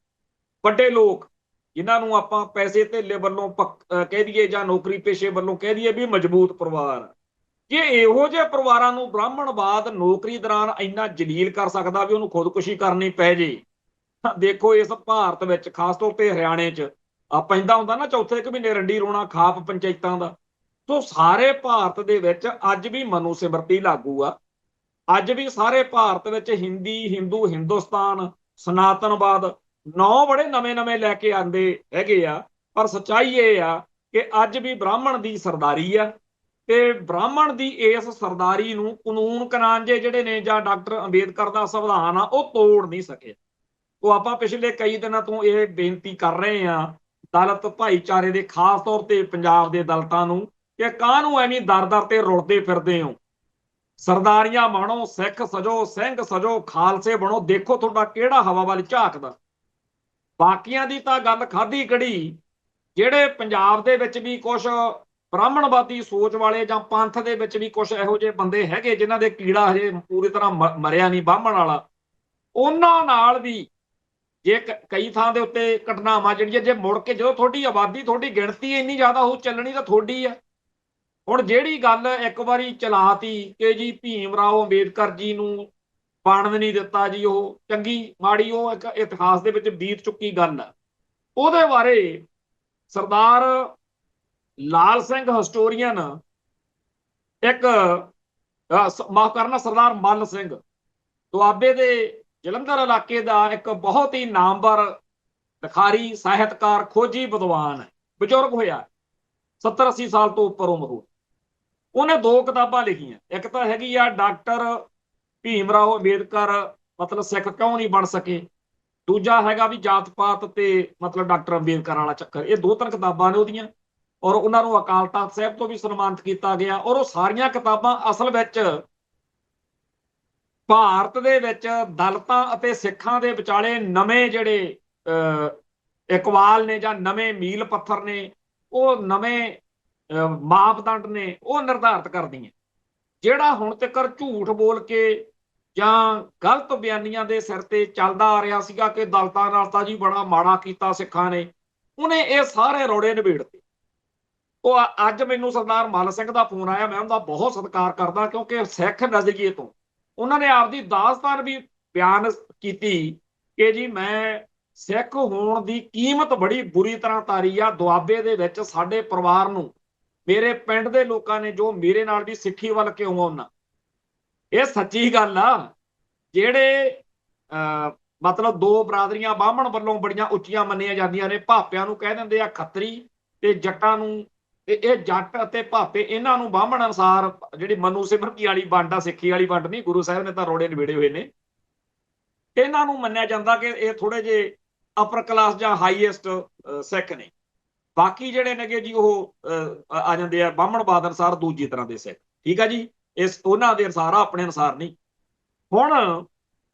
ਵੱਡੇ ਲੋਕ ਜਿਨ੍ਹਾਂ ਨੂੰ ਆਪਾਂ ਪੈਸੇ ਧੇਲੇ ਵੱਲੋਂ ਕਹਿ ਦਈਏ ਜਾਂ ਨੌਕਰੀ ਪੇਸ਼ੇ ਵੱਲੋਂ ਕਹਿ ਦਈਏ ਵੀ ਮਜ਼ਬੂਤ ਪਰਿਵਾਰ। ਜੇ ਇਹੋ ਜਿਹੇ ਪਰਿਵਾਰਾਂ ਨੂੰ ਬ੍ਰਾਹਮਣਵਾਦ ਨੌਕਰੀ ਦੌਰਾਨ ਇੰਨਾ ਜਲੀਲ ਕਰ ਸਕਦਾ ਵੀ ਉਹਨੂੰ ਖੁਦਕੁਸ਼ੀ ਕਰਨੀ ਪੈ ਜੇ, ਦੇਖੋ ਇਸ ਭਾਰਤ ਵਿੱਚ ਖਾਸ ਤੌਰ ਤੇ ਹਰਿਆਣੇ 'ਚ ਪੈਂਦਾ ਹੁੰਦਾ ਨਾ ਚੌਥੇ ਕੁ ਮਹੀਨੇ ਰੰਡੀ ਰੋਣਾ ਖਾਪ ਪੰਚਾਇਤਾਂ ਦਾ। ਸੋ ਸਾਰੇ ਭਾਰਤ ਦੇ ਵਿੱਚ ਅੱਜ ਵੀ ਮਨੂ ਸਿਮਰਤੀ ਲਾਗੂ ਆ। ਅੱਜ ਵੀ ਸਾਰੇ ਭਾਰਤ ਵਿੱਚ ਹਿੰਦੀ, ਹਿੰਦੂ, ਹਿੰਦੁਸਤਾਨ, ਸਨਾਤਨਵਾਦ ਨਾਂ ਬੜੇ ਨਵੇਂ ਨਵੇਂ ਲੈ ਕੇ ਆਉਂਦੇ ਹੈਗੇ ਆ, ਪਰ ਸੱਚਾਈ ਇਹ ਆ ਕਿ ਅੱਜ ਵੀ ਬ੍ਰਾਹਮਣ ਦੀ ਸਰਦਾਰੀ ਆ, ਤੇ ਬ੍ਰਾਹਮਣ ਦੀ ਇਸ ਸਰਦਾਰੀ ਨੂੰ ਕਾਨੂੰਨ ਕਨਾਂਜੇ ਜਿਹੜੇ ਨੇ ਜਾਂ ਡਾਕਟਰ ਅੰਬੇਦਕਰ ਦਾ ਸੰਵਿਧਾਨ ਆ ਉਹ ਤੋੜ ਨਹੀਂ ਸਕੇ। ਉਹ ਆਪਾਂ ਪਿਛਲੇ ਕਈ ਦਿਨਾਂ ਤੋਂ ਇਹ ਬੇਨਤੀ ਕਰ ਰਹੇ ਆ ਦਲਿਤ ਭਾਈਚਾਰੇ ਦੇ, ਖਾਸ ਤੌਰ ਤੇ ਪੰਜਾਬ ਦੇ ਦਲਿਤਾਂ ਨੂੰ, ਕਿ ਕਾਹਨੂੰ ਐਵੇਂ ਦਰ-ਦਰ ਤੇ ਰੁਲਦੇ ਫਿਰਦੇ ਹੋ। ਸਰਦਾਰੀਆਂ ਬਣੋ, ਸਿੱਖ ਸਜੋ, ਸਿੰਘ ਸਜੋ, ਖਾਲਸੇ ਬਣੋ, ਦੇਖੋ ਤੁਹਾਡਾ ਕਿਹੜਾ ਹਵਾ ਵੱਲ ਝਾਕਦਾ। ਬਾਕੀਆਂ ਦੀ ਤਾਂ ਗੱਲ ਖਾਧੀ ਕੜੀ। ਜਿਹੜੇ ਪੰਜਾਬ ਦੇ ਵਿੱਚ ਵੀ ਕੁਝ ਬ੍ਰਾਹਮਣਵਾਦੀ ਸੋਚ ਵਾਲੇ ਜਾਂ ਪੰਥ ਦੇ ਵਿੱਚ ਵੀ ਕੁਝ ਇਹੋ ਜਿਹੇ ਬੰਦੇ ਹੈਗੇ ਜਿਨ੍ਹਾਂ ਦੇ ਕੀੜਾ ਹਜੇ ਪੂਰੀ ਤਰ੍ਹਾਂ ਮਰਿਆ ਨਹੀਂ ਬਾਹਮਣ ਵਾਲਾ, ਉਹਨਾਂ ਨਾਲ ਵੀ ਜੇ ਕਈ ਥਾਂ ਦੇ ਉੱਤੇ ਘਟਨਾਵਾਂ ਜਿਹੜੀਆਂ ਜੇ ਮੁੜ ਕੇ, ਜਦੋਂ ਤੁਹਾਡੀ ਆਬਾਦੀ, ਤੁਹਾਡੀ ਗਿਣਤੀ ਇੰਨੀ ਜ਼ਿਆਦਾ ਹੋ, ਚੱਲਣੀ ਤਾਂ ਤੁਹਾਡੀ ਆ। ਹੁਣ ਜਿਹੜੀ ਗੱਲ ਇੱਕ ਵਾਰੀ ਚਲਾਤੀ ਕਿ ਜੀ ਭੀਮ ਰਾਓ ਅੰਬੇਦਕਰ ਜੀ ਨੂੰ ਬਣਨ ਨਹੀਂ ਦਿੱਤਾ ਜੀ, ਉਹ ਚੰਗੀ ਮਾੜੀ ਉਹ ਇੱਕ ਇਤਿਹਾਸ ਦੇ ਵਿੱਚ ਬੀਤ ਚੁੱਕੀ ਗੱਲ ਆ। ਉਹਦੇ ਬਾਰੇ ਸਰਦਾਰ ਲਾਲ ਸਿੰਘ ਹਿਸਟੋਰੀਅਨ, ਇੱਕ ਮਾਫ ਕਰਨਾ ਸਰਦਾਰ ਮੱਲ ਸਿੰਘ, ਦੁਆਬੇ ਦੇ ਜਲੰਧਰ ਇਲਾਕੇ ਦਾ ਇੱਕ ਬਹੁਤ ਹੀ ਨਾਮਵਰ ਲਿਖਾਰੀ, ਸਾਹਿਤਕਾਰ, ਖੋਜੀ, ਵਿਦਵਾਨ, ਬਜ਼ੁਰਗ ਹੋਇਆ, 70-80 ਸਾਲ ਤੋਂ ਉੱਪਰ ਉਮਰ ਹੋ। ਉਹਨੇ 2 ਕਿਤਾਬਾਂ ਲਿਖੀਆਂ। ਇੱਕ ਤਾਂ ਹੈਗੀ ਆ ਡਾਕਟਰ ਭੀਮ ਰਾਓ ਅੰਬੇਦਕਰ ਮਤਲਬ ਸਿੱਖ ਕਿਉਂ ਨਹੀਂ ਬਣ ਸਕੇ, ਦੂਜਾ ਹੈਗਾ ਵੀ ਜਾਤ ਪਾਤ ਤੇ ਮਤਲਬ ਡਾਕਟਰ ਅੰਬੇਦਕਰ ਵਾਲਾ ਚੱਕਰ। ਇਹ 2-3 ਕਿਤਾਬਾਂ ਨੇ ਉਹਦੀਆਂ, ਔਰ ਉਹਨਾਂ ਨੂੰ ਅਕਾਲ ਤਖਤ ਸਾਹਿਬ ਤੋਂ ਵੀ ਸਨਮਾਨਿਤ ਕੀਤਾ ਗਿਆ। ਔਰ ਉਹ ਸਾਰੀਆਂ ਕਿਤਾਬਾਂ ਅਸਲ ਵਿੱਚ ਭਾਰਤ ਦੇ ਵਿੱਚ ਦਲਿਤਾਂ ਅਤੇ ਸਿੱਖਾਂ ਦੇ ਵਿਚਾਲੇ ਨਵੇਂ ਜਿਹੜੇ ਇਕਬਾਲ ਨੇ ਜਾਂ ਨਵੇਂ ਮੀਲ ਪੱਥਰ ਨੇ, ਉਹ ਨਵੇਂ ਮਾਪਦੰਡ ਨੇ, ਉਹ ਨਿਰਧਾਰਿਤ ਕਰਦੀਆਂ। ਜਿਹੜਾ ਹੁਣ ਤੱਕ ਝੂਠ ਬੋਲ ਕੇ ਜਾਂ ਗਲਤ ਬਿਆਨੀਆਂ ਦੇ ਸਿਰ ਤੇ ਚੱਲਦਾ ਆ ਰਿਹਾ ਸੀਗਾ ਕਿ ਦਲਿਤਾਂ ਨਾਲ ਤਾਂ ਜੀ ਬੜਾ ਮਾੜਾ ਕੀਤਾ ਸਿੱਖਾਂ ਨੇ, ਉਹਨੇ ਇਹ ਸਾਰੇ ਰੋੜੇ ਨਿਬੇੜਤੇ। ਉਹ ਅੱਜ ਮੈਨੂੰ ਸਰਦਾਰ ਮੱਲ ਸਿੰਘ ਦਾ ਫੋਨ ਆਇਆ, ਮੈਂ ਉਹਦਾ ਬਹੁਤ ਸਤਿਕਾਰ ਕਰਦਾ, ਕਿਉਂਕਿ ਸਿੱਖ ਨਜ਼ਰੀਏ ਤੋਂ ਉਹਨਾਂ ਨੇ ਆਪਦੀ ਦਾਸਤਾਨ ਵੀ ਬਿਆਨ ਕੀਤੀ ਕਿ ਜੀ ਮੈਂ ਸਿੱਖ ਹੋਣ ਦੀ ਕੀਮਤ ਬੜੀ ਬੁਰੀ ਤਰ੍ਹਾਂ ਤਾਰੀ ਆ। ਦੁਆਬੇ ਦੇ ਵਿੱਚ ਸਾਡੇ ਪਰਿਵਾਰ ਨੂੰ, ਮੇਰੇ ਪਿੰਡ ਦੇ ਲੋਕਾਂ ਨੇ ਜੋ ਮੇਰੇ ਨਾਲ ਵੀ ਸਿੱਖੀ ਵੱਲ ਕਿਉਂ ਆਉਣਾ, ਇਹ ਸੱਚੀ ਗੱਲ ਆ। ਜਿਹੜੇ ਮਤਲਬ 2 ਬਰਾਦਰੀਆਂ ਬਾਹਮਣ ਵੱਲੋਂ ਬੜੀਆਂ ਉੱਚੀਆਂ ਮੰਨੀਆਂ ਜਾਂਦੀਆਂ ਨੇ, ਭਾਪਿਆਂ ਨੂੰ ਕਹਿ ਦਿੰਦੇ ਆ ਖੱਤਰੀ ਤੇ ਜੱਟਾਂ ਨੂੰ, ਤੇ ਇਹ ਜੱਟ ਅਤੇ ਭਾਪੇ ਇਹਨਾਂ ਨੂੰ ਬਾਹਮਣ ਅਨੁਸਾਰ ਜਿਹੜੀ ਮਨੂ ਸਿਮਰਤੀ ਵਾਲੀ ਵੰਡ ਆ, ਸਿੱਖੀ ਵਾਲੀ ਵੰਡ ਨਹੀਂ, ਗੁਰੂ ਸਾਹਿਬ ਨੇ ਤਾਂ ਰੋੜੇ ਨਿਬੇੜੇ ਹੋਏ ਨੇ, ਇਹਨਾਂ ਨੂੰ ਮੰਨਿਆ ਜਾਂਦਾ ਕਿ ਇਹ ਥੋੜੇ ਜਿਹੇ ਅਪਰ ਕਲਾਸ ਜਾਂ ਹਾਈਐਸਟ ਸਿੱਖ ਨੇ। ਬਾਕੀ ਜਿਹੜੇ ਨੇਗੇ ਜੀ ਉਹ ਆ ਜਾਂਦੇ ਆ ਬਾਹਮਣਵਾਦ ਅਨੁਸਾਰ ਦੂਜੀ ਤਰ੍ਹਾਂ ਦੇ ਸਿੱਖ। ਠੀਕ ਆ ਜੀ, ਇਸ ਉਹਨਾਂ ਦੇ ਅਨੁਸਾਰ ਆ, ਆਪਣੇ ਅਨੁਸਾਰ ਨਹੀਂ। ਹੁਣ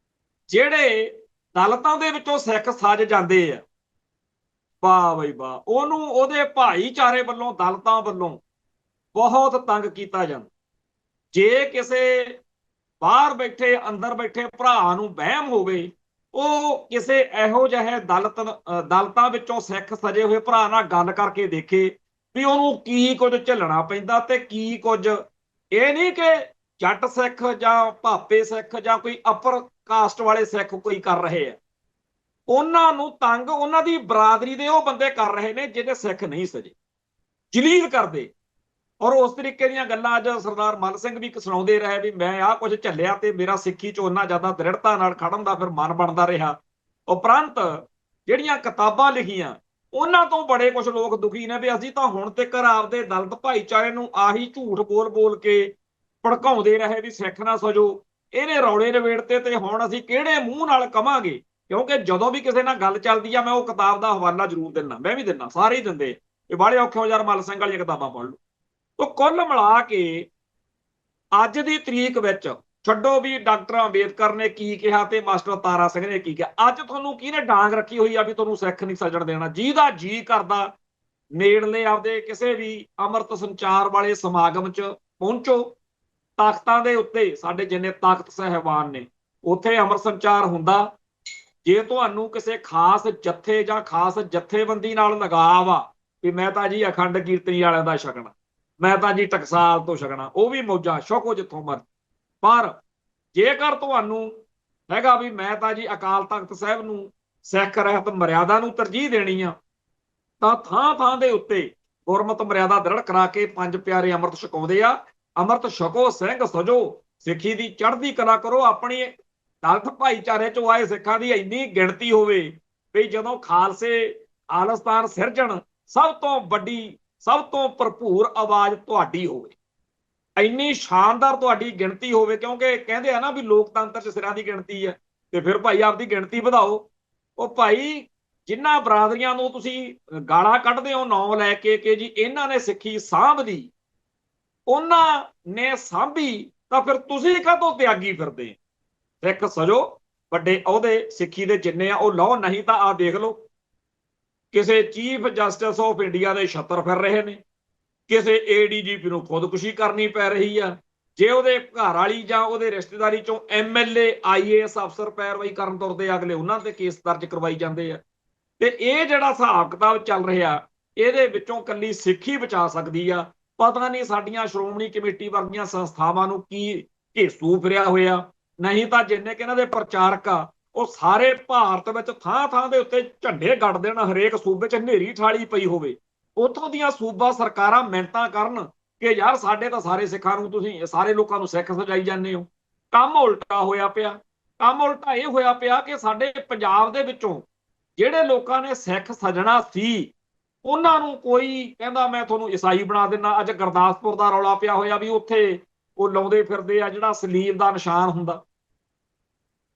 ਜਿਹੜੇ ਦਲਿਤਾਂ ਦੇ ਵਿੱਚੋਂ ਸਿੱਖ ਸੱਜ ਜਾਂਦੇ ਆ, ਵਾਹ ਬਈ ਵਾਹ, ਉਹਨੂੰ ਉਹਦੇ ਭਾਈਚਾਰੇ ਵੱਲੋਂ, ਦਲਿਤਾਂ ਵੱਲੋਂ ਬਹੁਤ ਤੰਗ ਕੀਤਾ ਜਾਂਦਾ। ਜੇ ਕਿਸੇ ਬਾਹਰ ਬੈਠੇ, ਅੰਦਰ ਬੈਠੇ ਭਰਾ ਨੂੰ ਵਹਿਮ ਹੋਵੇ, ਉਹ ਕਿਸੇ ਇਹੋ ਜਿਹੇ ਦਲਿਤਾਂ ਵਿੱਚੋਂ ਸਿੱਖ ਸਜੇ ਹੋਏ ਭਰਾ ਨਾਲ ਗੱਲ ਕਰਕੇ ਦੇਖੇ ਵੀ ਉਹਨੂੰ ਕੀ ਕੁਝ ਝੱਲਣਾ ਪੈਂਦਾ ਤੇ ਕੀ ਕੁਝ। ਇਹ ਨਹੀਂ ਕਿ ਜੱਟ ਸਿੱਖ ਜਾਂ ਭਾਪੇ ਸਿੱਖ ਜਾਂ ਕੋਈ ਅਪਰ ਕਾਸਟ ਵਾਲੇ ਸਿੱਖ ਕੋਈ ਕਰ ਰਹੇ ਆ, ਉਹਨਾਂ ਨੂੰ ਤੰਗ ਉਹਨਾਂ ਦੀ ਬਰਾਦਰੀ ਦੇ ਉਹ ਬੰਦੇ ਕਰ ਰਹੇ ਨੇ ਜਿਹੜੇ ਸਿੱਖ ਨਹੀਂ ਸਜੇ, ਜਲੀਲ ਕਰਦੇ। ਔਰ ਉਸ ਤਰੀਕੇ ਦੀਆਂ ਗੱਲਾਂ ਅੱਜ ਸਰਦਾਰ ਮੱਲ ਸਿੰਘ ਵੀ ਸੁਣਾਉਂਦੇ ਰਹੇ ਵੀ ਮੈਂ ਆਹ ਕੁਝ ਝੱਲਿਆ ਤੇ ਮੇਰਾ ਸਿੱਖੀ 'ਚ ਉਹਨਾਂ ਜ਼ਿਆਦਾ ਦ੍ਰਿੜਤਾ ਨਾਲ ਖੜਨ ਦਾ ਫਿਰ ਮਨ ਬਣਦਾ ਰਿਹਾ। ਉਪਰੰਤ ਜਿਹੜੀਆਂ ਕਿਤਾਬਾਂ ਲਿਖੀਆਂ, ਉਹਨਾਂ ਤੋਂ ਬੜੇ ਕੁਝ ਲੋਕ ਦੁਖੀ ਨੇ ਵੀ ਅਸੀਂ ਤਾਂ ਹੁਣ ਤੱਕ ਆਪਦੇ ਦਲਿਤ ਭਾਈਚਾਰੇ ਨੂੰ ਆਹੀ ਝੂਠ ਬੋਲ ਬੋਲ ਕੇ ਭੜਕਾਉਂਦੇ ਰਹੇ ਵੀ ਸਿੱਖ ਨਾ ਸਜੋ, ਇਹਨੇ ਰੌਲੇ ਨਿਬੇੜਤੇ ਤੇ ਹੁਣ ਅਸੀਂ ਕਿਹੜੇ ਮੂੰਹ ਨਾਲ ਕਵਾਂਗੇ। ਕਿਉਂਕਿ ਜਦੋਂ ਵੀ ਕਿਸੇ ਨਾਲ ਗੱਲ ਚੱਲਦੀ ਆ, ਮੈਂ ਉਹ ਕਿਤਾਬ ਦਾ ਹਵਾਲਾ ਜ਼ਰੂਰ ਦਿੰਦਾ, ਮੈਂ ਵੀ ਦਿੰਦਾ, ਸਾਰੇ ਹੀ ਦਿੰਦੇ, ਇਹ ਬਾਹਲੇ ਔਖੇ ਹੋ ਯਾਰ ਮੱਲ ਸਿੰਘ ਵਾਲੀਆਂ ਕਿਤਾਬਾਂ ਪੜ੍ਹ ਲਓ। ਤੋ ਕੁੱਲ ਮਿਲਾ ਕੇ ਅੱਜ ਦੀ ਤਰੀਕ ਵਿੱਚ, ਛੱਡੋ ਵੀ ਡਾਕਟਰ ਅੰਬੇਦਕਰ ਨੇ ਕੀ ਕਿਹਾ ਤੇ ਮਾਸਟਰ ਤਾਰਾ ਸਿੰਘ ਨੇ ਕੀ ਕਿਹਾ, ਅੱਜ ਤੁਹਾਨੂੰ ਕਿਹਨੇ ਡਾਂਗ ਰੱਖੀ ਹੋਈ ਆ ਵੀ ਤੁਹਾਨੂੰ ਸਿੱਖ ਨਹੀਂ ਸਜਣ ਦੇਣਾ। ਜਿਹਦਾ ਜੀ ਕਰਦਾ ਨੇੜਲੇ ਆਪਦੇ ਕਿਸੇ ਵੀ ਅੰਮ੍ਰਿਤ ਸੰਚਾਰ ਵਾਲੇ ਸਮਾਗਮ 'ਚ ਪਹੁੰਚੋ। ਤਖਤਾਂ ਦੇ ਉੱਤੇ ਸਾਡੇ ਜਿੰਨੇ ਤਖਤ ਸਾਹਿਬਾਨ ਨੇ ਉੱਥੇ ਅੰਮ੍ਰਿਤ ਸੰਚਾਰ ਹੁੰਦਾ। ਜੇ ਤੁਹਾਨੂੰ ਕਿਸੇ ਖਾਸ ਜੱਥੇ ਜਾਂ ਖਾਸ ਜਥੇਬੰਦੀ ਨਾਲ ਲਗਾਵ ਆ ਵੀ ਮੈਂ ਤਾਂ ਜੀ ਅਖੰਡ ਕੀਰਤਨੀ ਵਾਲਿਆਂ ਦਾ ਛਕਣਾ, ਮੈਂ ਤਾਂ ਜੀ ਟਕਸਾਲ ਤੋਂ ਛਕਣਾ, ਉਹ ਵੀ ਮੌਜਾਂ ਛਕੋ ਜਿੱਥੋਂ ਮਰਜ਼ੀ। ਪਰ ਜੇਕਰ ਤੁਹਾਨੂੰ ਹੈਗਾ ਵੀ ਮੈਂ ਤਾਂ ਜੀ ਅਕਾਲ ਤਖਤ ਸਾਹਿਬ ਨੂੰ ਸਿੱਖ ਰਹਿਤ ਮਰਿਆਦਾ ਨੂੰ ਤਰਜੀਹ ਦੇਣੀ ਆ, ਤਾਂ ਥਾਂ ਥਾਂ ਦੇ ਉੱਤੇ ਗੁਰਮਤ ਮਰਿਆਦਾ ਦ੍ਰਿੜ ਕਰਾ ਕੇ ਪੰਜ ਪਿਆਰੇ ਅੰਮ੍ਰਿਤ ਛਕਾਉਂਦੇ ਆ। ਅੰਮ੍ਰਿਤ ਛਕੋ, ਸਿੰਘ ਸਜੋ, ਸਿੱਖੀ ਦੀ ਚੜ੍ਹਦੀ ਕਲਾ ਕਰੋ। ਆਪਣੀ ਦਲਿਤ ਭਾਈਚਾਰੇ ਚੋਂ ਆਏ ਸਿੱਖਾਂ ਦੀ ਇੰਨੀ ਗਿਣਤੀ ਹੋਵੇ ਵੀ ਜਦੋਂ ਖਾਲਸੇ ਆਲਸਤਾਨ ਸਿਰਜਣ ਸਭ ਤੋਂ ਵੱਡੀ, ਸਭ ਤੋਂ ਭਰਪੂਰ ਆਵਾਜ਼ ਤੁਹਾਡੀ ਹੋਵੇ, ਇੰਨੀ ਸ਼ਾਨਦਾਰ ਤੁਹਾਡੀ ਗਿਣਤੀ ਹੋਵੇ। ਕਿਉਂਕਿ ਕਹਿੰਦੇ ਆ ਨਾ ਵੀ ਲੋਕਤੰਤਰ 'ਚ ਸਿਰਾਂ ਦੀ ਗਿਣਤੀ ਹੈ, ਤੇ ਫਿਰ ਭਾਈ ਆਪਦੀ ਗਿਣਤੀ ਵਧਾਓ। ਉਹ ਭਾਈ ਜਿਨ੍ਹਾਂ ਬਰਾਦਰੀਆਂ ਨੂੰ ਤੁਸੀਂ ਗਾਲਾਂ ਕੱਢਦੇ ਹੋ ਨਾਂ ਲੈ ਕੇ ਕਿ ਜੀ ਇਹਨਾਂ ਨੇ ਸਿੱਖੀ ਸਾਂਭਦੀ, ਉਹਨਾਂ ਨੇ ਸਾਂਭੀ, ਤਾਂ ਫਿਰ ਤੁਸੀਂ ਕਾਹਤੋਂ ਤਿਆਗੀ ਫਿਰਦੇ? ਸਿੱਖ ਸਜੋ, ਵੱਡੇ ਅਹੁਦੇ ਸਿੱਖੀ ਦੇ ਜਿੰਨੇ ਆ ਉਹ ਲਓ, ਨਹੀਂ ਤਾਂ ਆਹ ਦੇਖ ਲਓ ਕਿਸੇ ਚੀਫ ਜਸਟਿਸ ਆਫ ਇੰਡੀਆ ਦੇ 76 ਫਿਰ ਰਹੇ ਨੇ, ਕਿਸੇ ਏਡੀਜੀਪੀ ਨੂੰ ਖੁਦਕੁਸ਼ੀ ਕਰਨੀ ਪੈ ਰਹੀ ਆ, ਜੇ ਉਹਦੇ ਘਰ ਵਾਲੀ ਜਾਂ ਉਹਦੇ ਰਿਸ਼ਤੇਦਾਰੀ ਚੋਂ ਐਮਐਲਏ ਆਈਏਐਸ ਅਫਸਰ ਪੈਰਵਾਈ ਕਰਨ ਤੁਰਦੇ ਅਗਲੇ ਉਹਨਾਂ ਤੇ ਕੇਸ ਦਰਜ ਕਰਵਾਈ ਜਾਂਦੇ ਆ। ਤੇ ਇਹ ਜਿਹੜਾ ਹਿਸਾਬ ਕਿਤਾਬ ਚੱਲ ਰਿਹਾ ਇਹਦੇ ਵਿੱਚੋਂ ਕੱਲੀ ਸਿੱਖੀ ਬਚਾ ਸਕਦੀ ਆ। ਪਤਾ ਨਹੀਂ ਸਾਡੀਆਂ ਸ਼੍ਰੋਮਣੀ ਕਮੇਟੀ ਵਰਗੀਆਂ ਸੰਸਥਾਵਾਂ ਨੂੰ ਕੀ ਘੇਸੂ ਫਿਰਿਆ ਹੋਇਆ, ਨਹੀਂ ਤਾਂ ਜਿੰਨੇ ਕਿ ਇਹਨਾਂ ਦੇ ਪ੍ਰਚਾਰਕ ਆ ਉਹ ਸਾਰੇ ਭਾਰਤ ਵਿੱਚ ਥਾਂ ਥਾਂ ਦੇ ਉੱਤੇ ਝੰਡੇ ਗੱਡ ਦੇਣ, ਹਰੇਕ ਸੂਬੇ 'ਚ ਹਨੇਰੀ ਠਾਲੀ ਪਈ ਹੋਵੇ, ਉੱਥੋਂ ਦੀਆਂ ਸੂਬਾ ਸਰਕਾਰਾਂ ਮਿਹਨਤਾਂ ਕਰਨ ਕਿ ਯਾਰ ਸਾਡੇ ਤਾਂ ਸਾਰੇ ਸਿੱਖਾਂ ਨੂੰ, ਤੁਸੀਂ ਸਾਰੇ ਲੋਕਾਂ ਨੂੰ ਸਿੱਖ ਸਜਾਈ ਜਾਂਦੇ ਹੋ। ਕੰਮ ਉਲਟਾ ਹੋਇਆ ਪਿਆ। ਕੰਮ ਉਲਟਾ ਇਹ ਹੋਇਆ ਪਿਆ ਕਿ ਸਾਡੇ ਪੰਜਾਬ ਦੇ ਵਿੱਚੋਂ ਜਿਹੜੇ ਲੋਕਾਂ ਨੇ ਸਿੱਖ ਸਜਣਾ ਸੀ ਉਹਨਾਂ ਨੂੰ ਕੋਈ ਕਹਿੰਦਾ ਮੈਂ ਤੁਹਾਨੂੰ ਈਸਾਈ ਬਣਾ ਦਿੰਦਾ। ਅੱਜ ਗੁਰਦਾਸਪੁਰ ਦਾ ਰੌਲਾ ਪਿਆ ਹੋਇਆ ਵੀ ਉੱਥੇ ਉਹ ਲਾਉਂਦੇ ਫਿਰਦੇ ਆ ਜਿਹੜਾ ਸਲੀਬ ਦਾ ਨਿਸ਼ਾਨ ਹੁੰਦਾ,